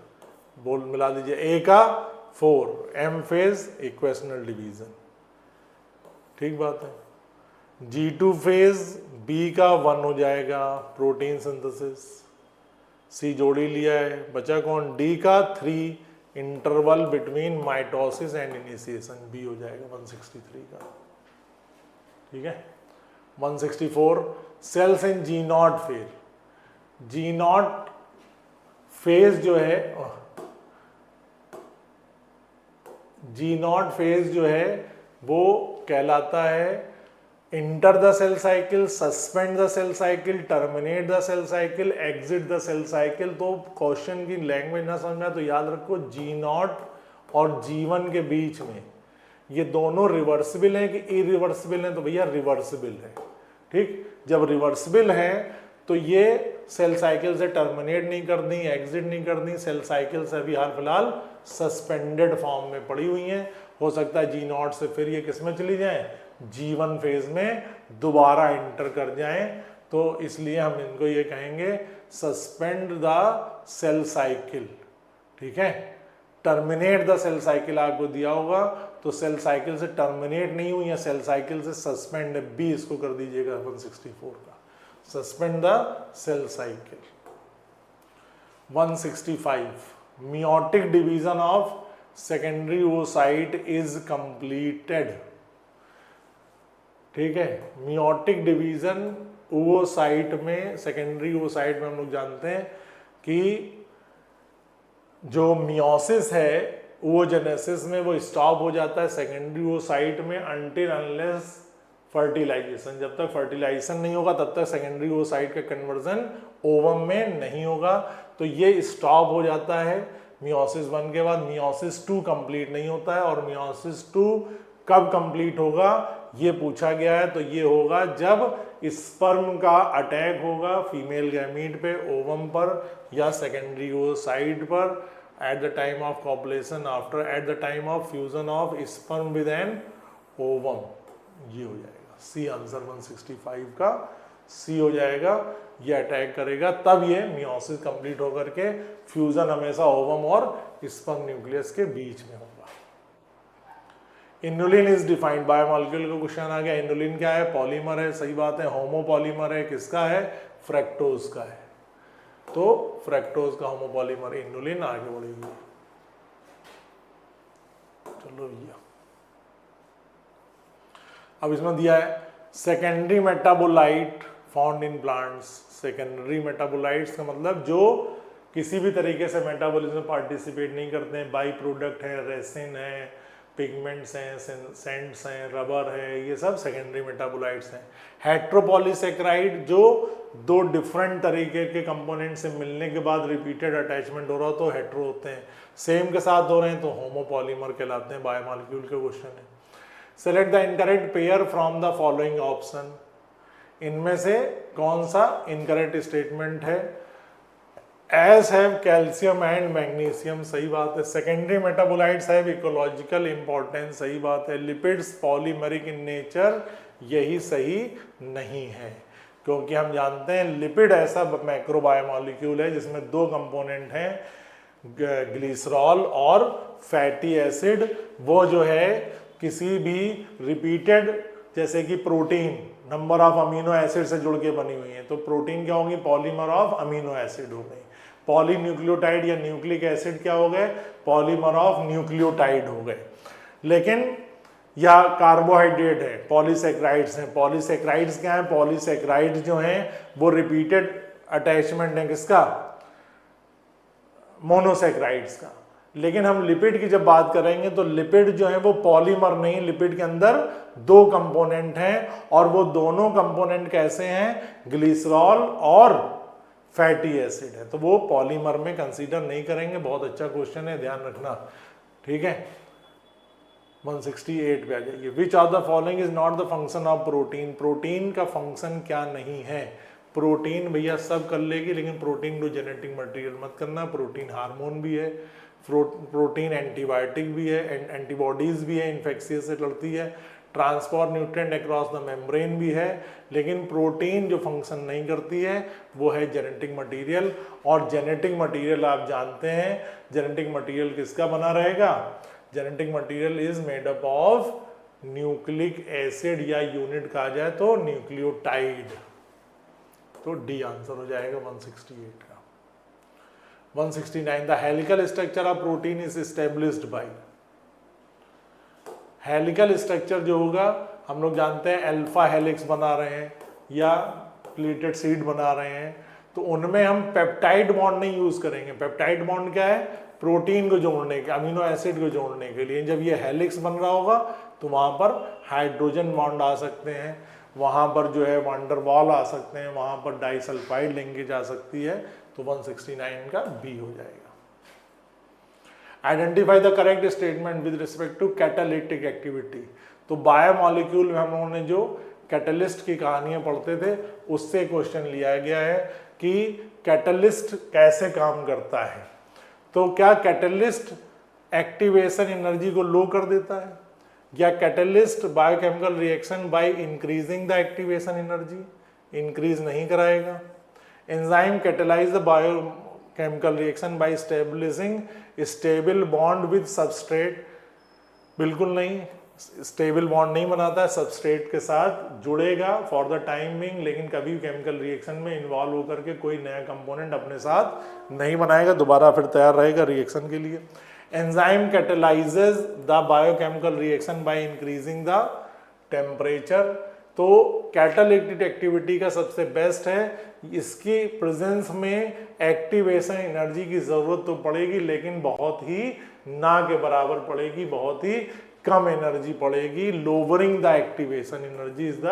बोल मिला दीजिए। ए का 4, एम फेज इक्वेशनल डिवीजन, ठीक बात है। G2 फेज, बी का 1 हो जाएगा, प्रोटीन सिंथेसिस। सी जोड़ ही लिया है, बचा कौन? डी का 3, interval between mitosis and initiation, B हो जाएगा 163 का। ठीक है। 164 सेल्स इन G0 फेज। G0 फेज जो है, G0 फेज जो है वो कहलाता है enter the cell cycle, suspend the cell cycle, terminate the cell cycle, exit the cell cycle. तो क्वेश्चन की लैंग्वेज ना समझना तो याद रखो G0 और G1 के बीच में ये दोनों रिवर्सिबल हैं कि इरिवर्सिबल हैं? तो भैया रिवर्सिबल है। ठीक, जब रिवर्सिबल है तो ये सेल साइकिल से टर्मिनेट नहीं करनी, एग्जिट नहीं करनी, सेल साइकिल से अभी हाल फिलहाल सस्पेंडेड फॉर्म में पड़ी हुई हैं। हो सकता है G0 से फिर ये किस में चली जाए? G1 फेज में दोबारा इंटर कर जाएं। तो इसलिए हम इनको ये कहेंगे सस्पेंड द सेल साइकिल। ठीक है, टर्मिनेट द सेल साइकिल आपको दिया होगा, तो सेल साइकिल से टर्मिनेट नहीं हुई है, सेल साइकिल से सस्पेंड है, बी इसको कर दीजिएगा 164 का, suspend the cell cycle. 165 meiotic division of secondary oocyte is completed. ठीक है, मियोटिक डिवीजन oocyte में, सेकेंडरी oocyte में हम लोग जानते हैं कि जो मियोसिस है oogenesis में वो स्टॉप हो जाता है सेकेंडरी oocyte में अनटिल अनलेस फर्टिलाइजेशन, जब तक फर्टिलाइजेशन नहीं होगा तब तक सेकेंडरी ओसाइट का कन्वर्जन ओवम में नहीं होगा, तो ये स्टॉप हो जाता है मियोसिस 1 के बाद। मियोसिस 2 कंप्लीट नहीं होता है, और मियोसिस 2 कब कंप्लीट होगा ये पूछा गया है, तो ये होगा जब स्पर्म का अटैक होगा फीमेल गैमीट पे, ओवम पर या सेकेंडरी ओसाइट पर, at the time of copulation, after at the time of fusion of sperm with an ovum. ये हो जाएगा सी आंसर 165 का सी हो जाएगा। ये अटैक करेगा तब ये मियोसिस कंप्लीट होकर के फ्यूजन हमेशा ओवम और स्पर्म न्यूक्लियस के बीच में होगा। इनुलिन इज डिफाइंड बायोमॉलिक्यूल का क्वेश्चन आ गया। इनुलिन क्या है? पॉलीमर है, सही बात है। होमोपॉलीमर है, किसका है? फ्रैक्टोज का है। तो फ्रैक्टोज का होमोपॉलीमर इनुलिन। आगे बढ़ेगी, चलो भैया। अब इसमें दिया है secondary metabolite found in plants. Secondary metabolites का मतलब जो किसी भी तरीके से मेटाबॉलिज्म में पार्टिसिपेट नहीं करते हैं, बाई प्रोडक्ट है, रेसिन है, पिगमेंट्स हैं, सेंट्स हैं, रबर है, ये सब सेकेंडरी मेटाबोलाइट्स हैं। हेट्रोपॉलीसेकेराइड जो दो डिफरेंट तरीके के कंपोनेंट से मिलने के बाद रिपीटेड अटैचमेंट हो रहा हो तो हेट्रो होते हैं, सेम के साथ हो रहे हैं तो होमोपॉलीमर कहलाते हैं। बायोमॉलिक्यूल के क्वेश्चन है। Select the incorrect pair from the following option. इनमें से कौन सा इनकरेक्ट स्टेटमेंट है? S have calcium and magnesium, सही बात है। Secondary metabolites have ecological importance, सही बात है। लिपिड्स पॉलीमरिक इन नेचर, यही सही नहीं है, क्योंकि हम जानते हैं लिपिड ऐसा मैक्रोबायोमॉलिक्यूल है जिसमें दो कंपोनेंट हैं, ग्लिसरॉल और फैटी एसिड। वो जो है किसी भी रिपीटेड, जैसे कि protein number of amino acid से जुड़ के बनी हुई है, तो प्रोटीन क्या होंगी? पॉलीमर ऑफ अमीनो एसिड हो गई। पॉलीन्यूक्लियोटाइड या न्यूक्लिक एसिड क्या हो गए? पॉलीमर ऑफ न्यूक्लियोटाइड हो गए। लेकिन या कार्बोहाइड्रेट है, पॉलीसेक्राइड्स हैं। पॉलीसेक्राइड्स क्या है? पॉलीसेक्राइड्स जो हैं वो रिपीटेड अटैचमेंट है किसका? मोनोसेक्राइड्स का। लेकिन हम लिपिड की जब बात करेंगे तो लिपिड जो है वो पॉलीमर नहीं, लिपिड के अंदर दो कंपोनेंट हैं, और वो दोनों कंपोनेंट कैसे हैं? ग्लिसरॉल और फैटी एसिड है, तो वो पॉलीमर में कंसीडर नहीं करेंगे। बहुत अच्छा क्वेश्चन है, ध्यान रखना, ठीक है। 168 पे आ जाइए। विच of the following is not the function of protein. Protein का फंक्शन क्या नहीं है? प्रोटीन भैया सब कर लेगी, लेकिन प्रोटीन को जेनेटिक मटेरियल मत करना। प्रोटीन हार्मोन भी है, प्रोटीन एंटीबायोटिक भी है, एंटीबॉडीज भी है, इन्फेक्शियस से लड़ती है, transport nutrient across the membrane भी है। लेकिन प्रोटीन जो फंक्शन नहीं करती है वो है जेनेटिक मटेरियल। और जेनेटिक मटेरियल आप जानते हैं, जेनेटिक मटेरियल किसका बना रहेगा? Genetic material is made up of nucleic acid, या यूनिट कहा जाए तो न्यूक्लियोटाइड। तो डी आंसर हो जाएगा 168 का। 169 the helical structure of protein is established by. Helical structure जो होगा, हम लोग जानते हैं अल्फा हेलिक्स बना रहे हैं या प्लेटेड सीड बना रहे हैं, तो उनमें हम पेप्टाइड बॉन्ड नहीं यूज करेंगे। पेप्टाइड बॉन्ड क्या है? प्रोटीन को जोड़ने के, अमीनो एसिड को जोड़ने के लिए। जब ये हेलिक्स बन रहा होगा तो वहां पर हाइड्रोजन बॉन्ड आ सकते हैं, वहां पर जो है वांडर वॉल आ सकते हैं, वहां पर डाइसल्फाइड लिंकेज आ सकती है। तो 169 का बी हो जाएगा। Identify the correct statement with respect to catalytic activity. तो बायोमॉलिक्यूल में हम लोगों ने जो कैटलिस्ट की कहानियां पढ़ते थे उससे क्वेश्चन लिया गया है कि कैटलिस्ट कैसे काम करता है। तो क्या कैटलिस्ट एक्टिवेशन एनर्जी को लो कर देता है, या catalyst biochemical reaction by increasing the activation energy? Increase नहीं कराएगा। Enzyme catalyse the biochemical reaction bye establishing stable bond with substrate? बिल्कुल नहीं, स्टेबल बॉन्ड नहीं बनाता है, सबस्ट्रेट के साथ जुड़ेगा फॉर द टाइम बिंग, लेकिन कभी केमिकल रिएक्शन में इन्वॉल्व होकर के कोई नया कंपोनेंट अपने साथ नहीं बनाएगा, दोबारा फिर तैयार रहेगा रिएक्शन के लिए। Enzyme catalyses the biochemical reaction by increasing the temperature. तो कैटालिटिक एक्टिविटी का सबसे बेस्ट है, इसकी प्रेजेंस में एक्टिवेशन एनर्जी की जरूरत तो पड़ेगी, लेकिन बहुत ही ना के बराबर पड़ेगी, बहुत ही कम एनर्जी पड़ेगी, lowering the activation energy is the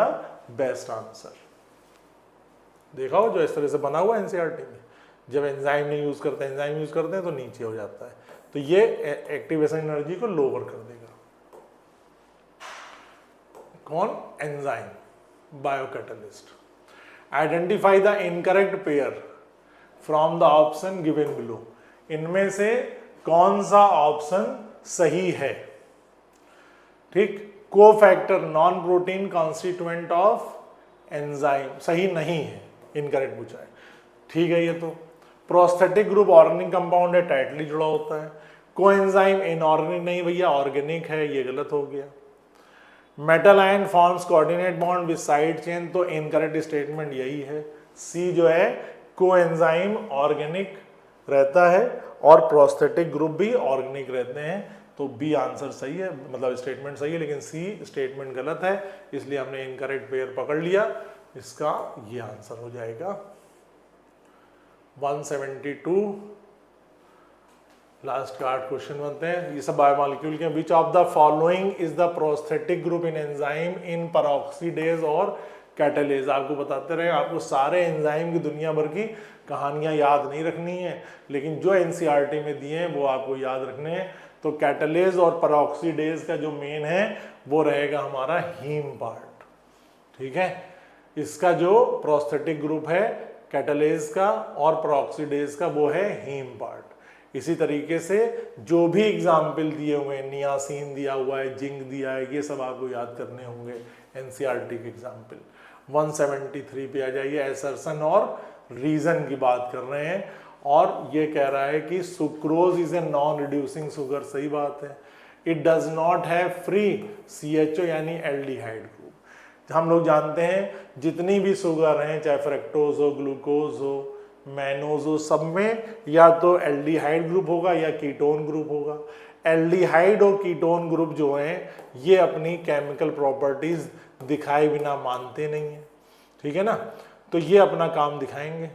best answer. देखा हो जो इस तरह से बना हुआ एनसीईआरटी में, जब एंजाइम नहीं यूज करते, एंजाइम यूज करते हैं तो नीचे हो जाता है, तो ये एक्टिवेशन एनर्जी को लोअर कर देगा। कौन? Enzyme, biocatalyst. Identify the incorrect pair from the option given below. इनमें से कौन सा ऑप्शन सही है? ठीक, cofactor non protein constituent of enzyme सही नहीं है, इनकरेक्ट पूछा है। ठीक है, ये तो प्रोस्थेटिक ग्रुप ऑर्गेनिक कंपाउंड है, टाइटली जुड़ा होता है। कोएंजाइम इनऑर्गेनिक नहीं भैया, ऑर्गेनिक है, ये गलत हो गया। Metal ion forms coordinate bond with side chain, तो इनकरेक्ट स्टेटमेंट यही है, सी जो है कोएंजाइम ऑर्गेनिक रहता है और प्रोस्थेटिक ग्रुप भी ऑर्गेनिक रहते हैं, तो बी आंसर सही है, मतलब स्टेटमेंट सही है, लेकिन सी स्टेटमेंट गलत है, इसलिए हमने इनकरेक्ट पेयर पकड़ लिया। इसका ये आंसर हो जाएगा 172। लास्ट का 8 क्वेश्चन बनते हैं, ये सब बायोमॉलिक्यूल के। विच of the following is the prosthetic group in enzyme in peroxidase और कैटालेज। आपको बताते रहे, आपको सारे एंजाइम की दुनिया भर की कहानियां याद नहीं रखनी है, लेकिन जो एनसीईआरटी में दिए हैं वो आपको याद रखने हैं। तो कैटालेज और पेरोक्सीडेज का जो मेन है वो रहेगा हमारा हीम पार्ट। ठीक है, इसका जो प्रोस्थेटिक ग्रुप है कैटालेज का और पेरोक्सीडेज का वो है हीम पार्ट। इसी तरीके से जो भी एग्जाम्पल दिए हुए हैं, नियासिन दिया हुआ है, जिंक दिया है, ये सब आपको याद करने होंगे एनसीईआरटी के एग्जाम्पल। 173 पे आ जाइए, एसर्शन और रीजन की बात कर रहे हैं, और ये कह रहा है कि sucrose is a non reducing sugar. सही बात है। It does not have free CHO यानी एल्डिहाइड ग्रुप। हम लोग जानते हैं जितनी भी शुगर हैं, चाहे फ्रक्टोज हो, ग्लूकोज हो, मैनोज हो, सब में या तो एल्डिहाइड ग्रुप होगा या कीटोन ग्रुप होगा। एल्डिहाइड और कीटोन ग्रुप जो हैं ये अपनी केमिकल प्रॉपर्टीज दिखाए बिना मानते नहीं है। ठीक है ना, तो ये अपना काम दिखाएंगे।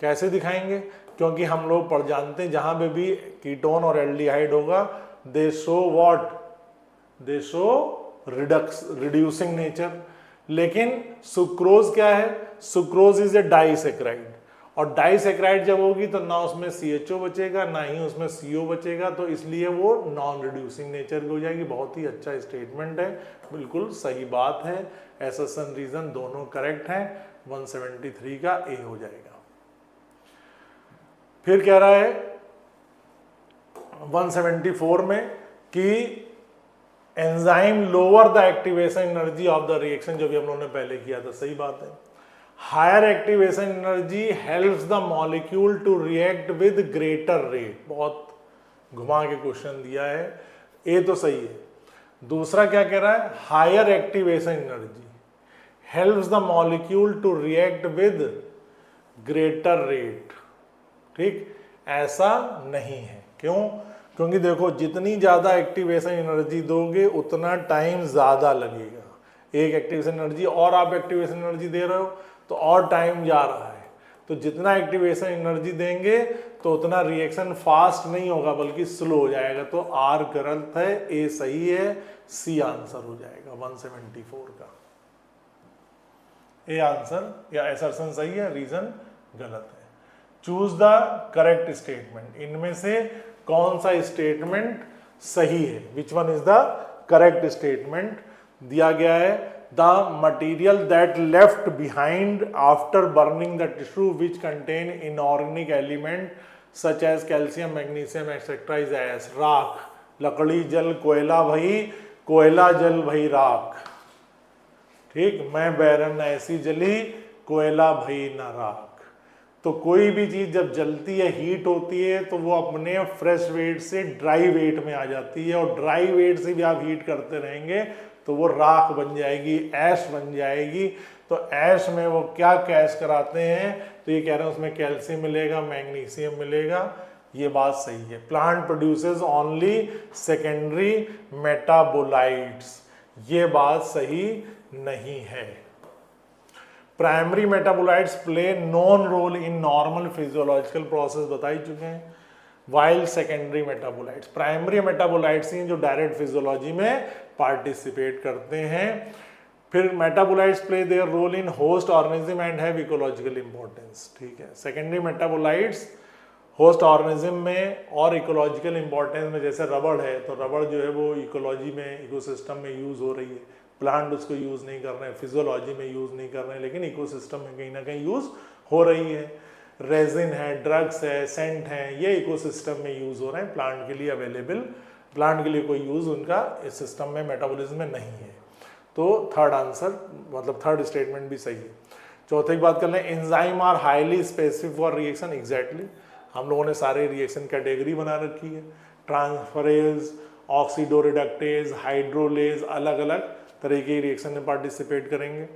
कैसे दिखाएंगे? क्योंकि हम लोग पढ़ जानते हैं जहां पे भी कीटोन और एल्डिहाइड होगा, दे show what, they show reducing nature. लेकिन सुक्रोज क्या है? सुक्रोज इज ए डाइसेक्राइड, और डाइसेक्राइड जब होगी तो ना उसमें CHO बचेगा ना ही उसमें CO बचेगा, तो इसलिए वो नॉन रिड्यूसिंग नेचर की हो जाएगी। बहुत ही अच्छा स्टेटमेंट है, बिल्कुल सही बात है। एसर्शन रीजन दोनों करेक्ट हैं, 173 का A हो जाएगा। फिर कह रहा है 174 में कि enzyme lower the activation energy of the reaction, जो भी हम लोगों ने पहले किया था। सही बात है। Higher activation energy helps the molecule to react with greater rate. बहुत घुमा के क्वेश्चन दिया है, ए तो सही है। दूसरा क्या कह रहा है? Higher activation energy helps the molecule to react with greater rate. ठीक, ऐसा नहीं है। क्यों? क्योंकि देखो जितनी ज़्यादा एक्टिवेशन एनर्जी दोगे उतना टाइम ज़्यादा लगेगा। एक एक्टिवेशन एनर्जी और आप एक्टिवेशन एनर्जी दे रहे हो तो और टाइम जा रहा है, तो जितना एक्टिवेशन एनर्जी देंगे तो उतना रिएक्शन फास्ट नहीं होगा बल्कि स्लो हो जाएगा। तो आर गलत है, ए सही है, सी आंसर हो जाएगा 174 का। ए आंसर या असर्शन सही है, रीजन गलत है। Choose the correct statement. इनमें से कौन सा स्टेटमेंट सही है? Which one is the correct statement? दिया गया है the material that left behind after burning the tissue which contain inorganic element such as calcium, magnesium etcetera is ash. राख, लकड़ी, जल, कोयला भई, कोयला जल भई राख। ठीक, मैं बैरन ऐसी जली, कोयला भई न राख। तो कोई भी चीज जब जलती है, हीट होती है, तो वो अपने फ्रेश वेट से ड्राई वेट में आ जाती है, और ड्राई वेट से भी आप हीट करते रहेंगे तो वो राख बन जाएगी, ऐश बन जाएगी। तो ऐश में वो क्या कैश कराते हैं? तो ये कह रहे हैं उसमें कैल्शियम मिलेगा, मैग्नीशियम मिलेगा। ये बात सही है। Plant produces only secondary metabolites, ये बात सही नहीं है। Primary metabolites play non role in normal physiological process, बता ही चुके हैं। While secondary metabolites, primary metabolites ही जो डायरेक्ट फिजियोलॉजी में पार्टिसिपेट करते हैं। फिर metabolites play their role in host organism and have ecological importance, ठीक है। सेकेंडरी मेटाबोलाइट्स होस्ट ऑर्गेनिज्म में और इकोलॉजिकल इंपॉर्टेंस में, जैसे रबड़ है तो रबड़ जो है वो इकोलॉजी में, इकोसिस्टम में यूज हो रही है, प्लांट उसको यूज नहीं कर रहे हैं, फिजियोलॉजी में यूज नहीं कर रहे हैं, लेकिन इकोसिस्टम में कहीं ना कहीं यूज हो रही है। रेजिन है, ड्रग्स है, सेंट है, ये इकोसिस्टम में यूज हो रहे हैं, प्लांट के लिए अवेलेबल, प्लांट के लिए कोई यूज उनका इस सिस्टम में, मेटाबॉलिज्म में नहीं है। तो थर्ड आंसर, मतलब थर्ड स्टेटमेंट भी सही है। चौथे की बात कर लें, enzyme are highly specific for reaction, exactly हम लोगों ने सारे रिएक्शन कैटेगरी बना रखी है, ट्रांसफरेज, ऑक्सीडोरिडक्टेज, हाइड्रोलेज, अलग अलग तरह के रिएक्शन में पार्टिसिपेट करेंगे।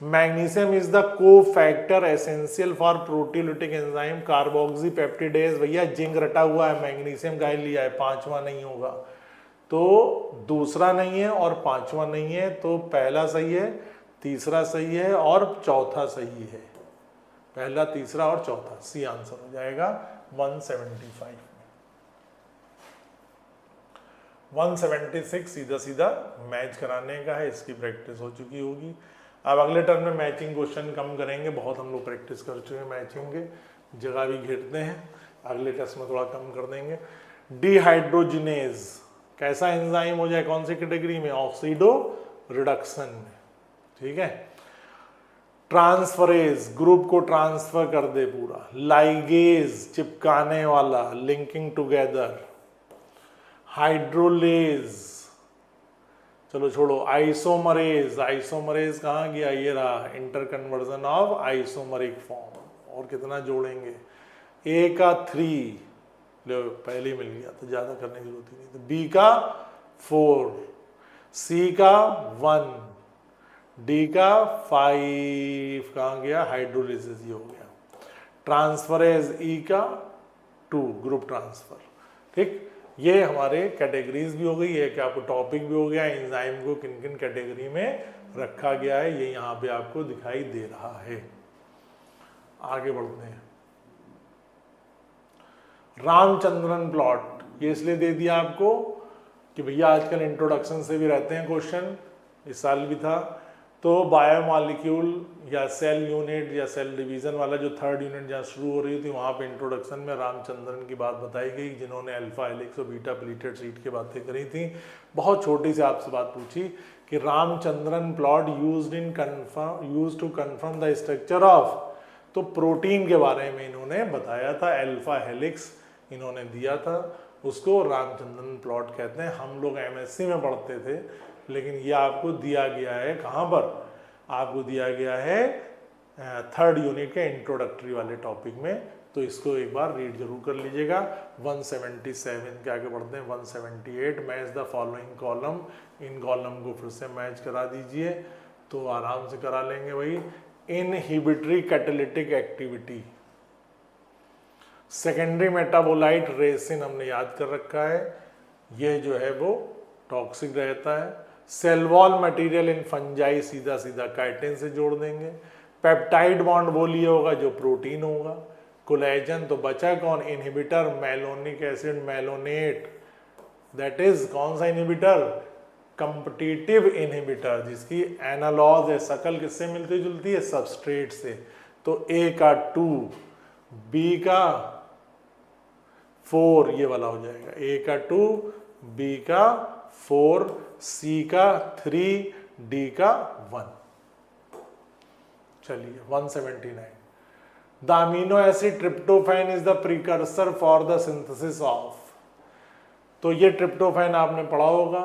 Magnesium is the cofactor essential for proteolytic enzyme carboxy peptidase, भैया जिंक रटा हुआ है, मैग्नीशियम का लिया है, पांचवा नहीं होगा, तो दूसरा नहीं है और पांचवा नहीं है, तो पहला सही है, तीसरा सही है और चौथा सही है, पहला, तीसरा और चौथा, सी आंसर हो जाएगा 175 में। 176 सीधा सीधा मैच कराने का है, इसकी प्रैक्टिस हो चुकी होगी। अब अगले टर्म में मैचिंग क्वेश्चन कम करेंगे, बहुत हम लोग प्रैक्टिस कर चुके हैं मैचिंग के, जगह भी घेरते हैं, अगले टेस्ट में थोड़ा कम कर देंगे। डिहाइड्रोजिनेज कैसा एंजाइम हो जाए, कौन सी कैटेगरी में, ऑक्सीडो रिडक्शन में, ठीक है। ट्रांसफरेज ग्रुप को ट्रांसफर कर दे पूरा, लाइगेज चिपकाने वाला, लिंकिंग टुगेदर, हाइड्रोलेज, चलो छोड़ो, आइसोमरेज, आइसोमरेज कहाँ गया, ये रहा, inter conversion of isomeric form, और कितना जोड़ेंगे, ए का 3, लो पहले मिल गया तो ज्यादा करने की जरूरत ही नहीं, तो बी का 4, सी का 1, डी का 5, कहाँ गया, हाइड्रोलिसिस, ये हो गया। ट्रांसफरेज ई का 2, ग्रुप ट्रांसफर, ठीक। ये हमारे कैटेगरीज भी हो गई, ये क्या आपको टॉपिक भी हो गया, एंजाइम को किन किन कैटेगरी में रखा गया है, ये यहाँ पे आपको दिखाई दे रहा है। आगे बढ़ते हैं। रामचंद्रन प्लॉट, ये इसलिए दे दिया आपको कि भैया आजकल इंट्रोडक्शन से भी रहते हैं क्वेश्चन, इस साल भी था, तो बायोमॉलिक्यूल या सेल यूनिट या सेल डिवीजन वाला जो थर्ड यूनिट जहाँ शुरू हो रही थी, वहाँ पे इंट्रोडक्शन में रामचंद्रन की बात बताई गई, जिन्होंने अल्फा हेलिक्स और बीटा प्लीटेड शीट की बातें करी थी। बहुत छोटी सी आपसे बात पूछी कि Ramachandran plot used to confirm the structure of, तो प्रोटीन के बारे में इन्होंने बताया था, अल्फा हेलिक्स इन्होंने दिया था, उसको रामचंद्रन प्लॉट कहते हैं। हम लोग एमएससी में पढ़ते थे, लेकिन ये आपको दिया गया है कहाँ पर, आपको दिया गया है थर्ड यूनिट के इंट्रोडक्टरी वाले टॉपिक में, तो इसको एक बार रीड जरूर कर लीजिएगा। 177 के आगे बढ़ते हैं, 178 match the following column, in column को फिर से मैच करा दीजिए तो आराम से करा लेंगे भाई। Inhibitory catalytic activity, secondary metabolite resin हमने याद कर रखा है, ये जो है वो टॉक्सिक रहता है। Cell wall material in fungi, सीधा सीधा काइटिन से जोड़ देंगे। पेप्टाइड बॉन्ड बोलिए होगा जो प्रोटीन होगा। कोलेजन तो बचा कौन, inhibitor, malonic acid malonate, that is कौन सा इनहिबिटर, कंपिटिटिव इनहिबिटर, जिसकी एनालॉग है, शकल किससे मिलती जुलती है, सबस्ट्रेट से। तो ए का 2, बी का 4, ये वाला हो जाएगा, ए का 2, बी का 4, सी का 3, डी का 1। चलिए 179, the amino acid tryptophan is the precursor for the synthesis of, तो ये ट्रिप्टोफैन आपने पढ़ा होगा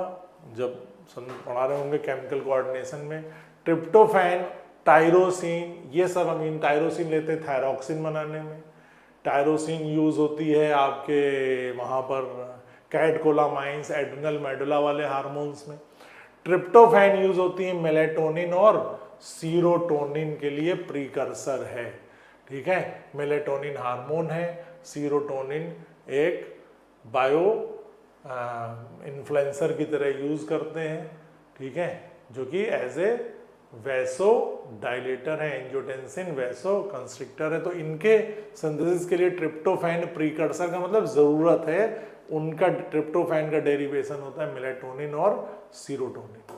जब पढ़ा रहे होंगे केमिकल कोऑर्डिनेशन में। ट्रिप्टोफैन, टायरोसिन, ये सब अमीन, टायरोसिन लेते हैं थायरॉक्सिन बनाने में, टायरोसिन यूज होती है आपके वहाँ पर कैटकोलामाइंस, एड्रिनल मेडुला वाले हार्मोन्स में। ट्रिप्टोफैन यूज होती है मेलेटोनिन और सीरोटोनिन के लिए, प्रीकर्सर है, ठीक है। मेलेटोनिन हार्मोन है, सीरोटोनिन एक बायो इन्फ्लुएंसर की तरह यूज करते हैं, ठीक है, जो कि एज ए वैसो डायलेटर है, एंजियोटेंसिन वैसो कंस्ट्रिक्टर है। तो इनके सिंथेसिस के लिए ट्रिप्टोफैन प्रीकर्सर का मतलब जरूरत है, उनका ट्रिप्टोफैन का डेरिवेशन होता है मेलेटोनिन और सीरोटोनिन।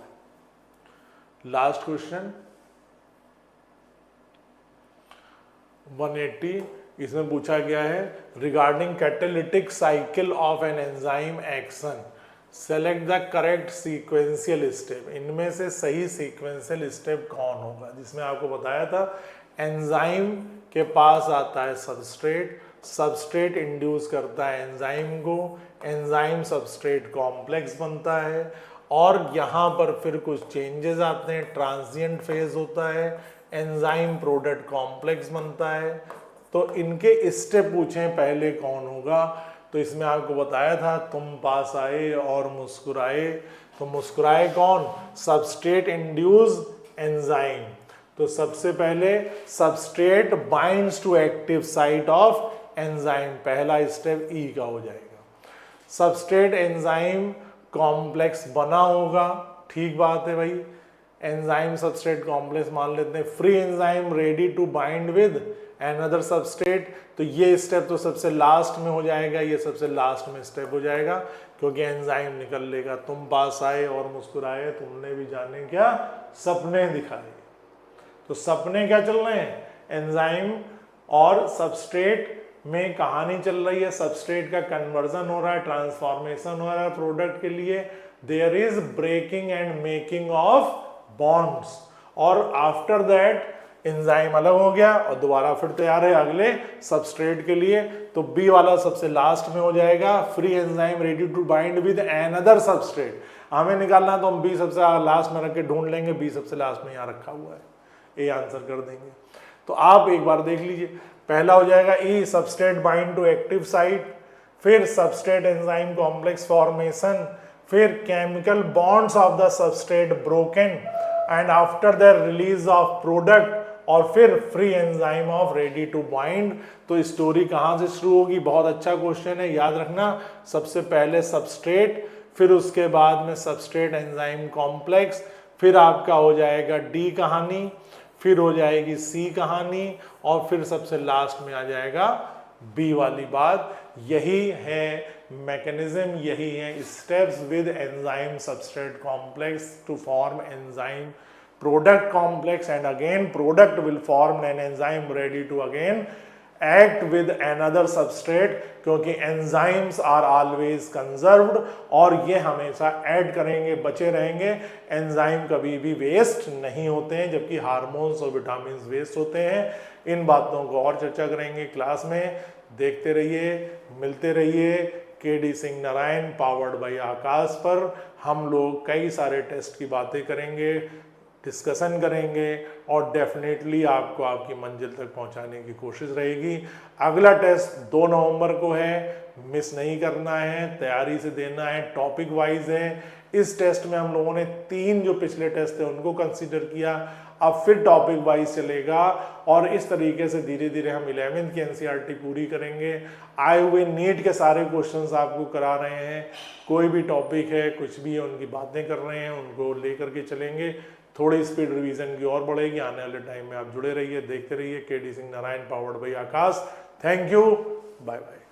लास्ट क्वेश्चन 180, इसमें पूछा गया है regarding catalytic cycle of an enzyme action select the correct sequential step. इनमें से सही सीक्वेंशियल स्टेप कौन होगा, जिसमें आपको बताया था एंजाइम के पास आता है सबस्ट्रेट, सबस्ट्रेट इंड्यूस करता है एंजाइम को, एंजाइम सबस्ट्रेट कॉम्प्लेक्स बनता है, और यहाँ पर फिर कुछ चेंजेस आते हैं, ट्रांजिएंट फेज होता है, एंजाइम प्रोडक्ट कॉम्प्लेक्स बनता है। तो इनके स्टेप पूछे पहले कौन होगा, तो इसमें आपको बताया था तुम पास आए और मुस्कुराए। तो मुस्कुराए कौन, सबस्ट्रेट इंड्यूस एंजाइम। तो सबसे पहले substrate binds to active site of enzyme, पहला स्टेप ई का हो जाएगा। सबस्ट्रेट एंजाइम कॉम्प्लेक्स बना होगा, ठीक बात है भाई, एंजाइम सबस्ट्रेट कॉम्प्लेक्स मान लेते हैं। Free enzyme ready to bind with another substrate, तो ये स्टेप तो सबसे लास्ट में हो जाएगा, ये सबसे लास्ट में स्टेप हो जाएगा, क्योंकि एंजाइम निकल लेगा। तुम पास आए और मुस्कुराए, तुमने भी जाने क्या सपने दिखाए। तो सपने क्या चल रहे हैं, एंजाइम और सबस्ट्रेट में कहानी चल रही है, सबस्ट्रेट का कन्वर्जन हो रहा है, ट्रांसफॉर्मेशन हो रहा है प्रोडक्ट के लिए। There is breaking and making of bonds, और आफ्टर दैट एंजाइम अलग हो गया और दोबारा फिर तैयार है अगले सबस्ट्रेट के लिए। तो बी वाला सबसे लास्ट में हो जाएगा, free enzyme ready to bind with another substrate. हमें निकालना तो हम बी सबसे लास्ट में रख के ढूंढ लेंगे, बी सबसे लास्ट में यहाँ रखा हुआ है, ए आंसर कर देंगे। तो आप एक बार देख लीजिए, पहला हो जाएगा E substrate bind to active site, फिर सबस्ट्रेट एंजाइम कॉम्प्लेक्स फॉर्मेशन, फिर chemical bonds of the substrate broken and after the release of product, और फिर free enzyme of ready to bind. तो स्टोरी कहाँ से शुरू होगी, बहुत अच्छा क्वेश्चन है, याद रखना। सबसे पहले सबस्ट्रेट, फिर उसके बाद में सबस्ट्रेट एंजाइम कॉम्प्लेक्स, फिर आपका हो जाएगा डी कहानी, फिर हो जाएगी सी कहानी, और फिर सबसे लास्ट में आ जाएगा बी वाली बात। यही है मैकेनिज्म, यही है steps with enzyme substrate complex to form enzyme product complex, and again product will form an enzyme ready to again act with another substrate, क्योंकि enzymes are always conserved, और ये हमेशा ऐड करेंगे, बचे रहेंगे। एंजाइम कभी भी वेस्ट नहीं होते हैं, जबकि हार्मोन्स और विटामिन वेस्ट होते हैं। इन बातों को और चर्चा करेंगे क्लास में, देखते रहिए, मिलते रहिए। KD. Singh Narayan powered by Aakash पर हम लोग कई सारे टेस्ट की बातें करेंगे, डिस्कशन करेंगे, और डेफिनेटली आपको आपकी मंजिल तक पहुंचाने की कोशिश रहेगी। अगला टेस्ट 2 नवंबर को है, मिस नहीं करना है, तैयारी से देना है, टॉपिक वाइज है। इस टेस्ट में हम लोगों ने 3 जो पिछले टेस्ट थे उनको कंसीडर किया, अब फिर टॉपिक वाइज चलेगा, और इस तरीके से धीरे धीरे हम 11वीं की एनसीईआरटी पूरी करेंगे। आए हुए नीट के सारे क्वेश्चंस आपको करा रहे हैं, कोई भी टॉपिक है, कुछ भी है, उनकी बातें कर रहे हैं, उनको लेकर के चलेंगे। थोड़ी स्पीड रिवीजन की और बढ़ेगी, आने वाले टाइम में आप जुड़े रहिए, देखते रहिए। KD. Singh Narayan powered by Aakash. Thank you, bye bye.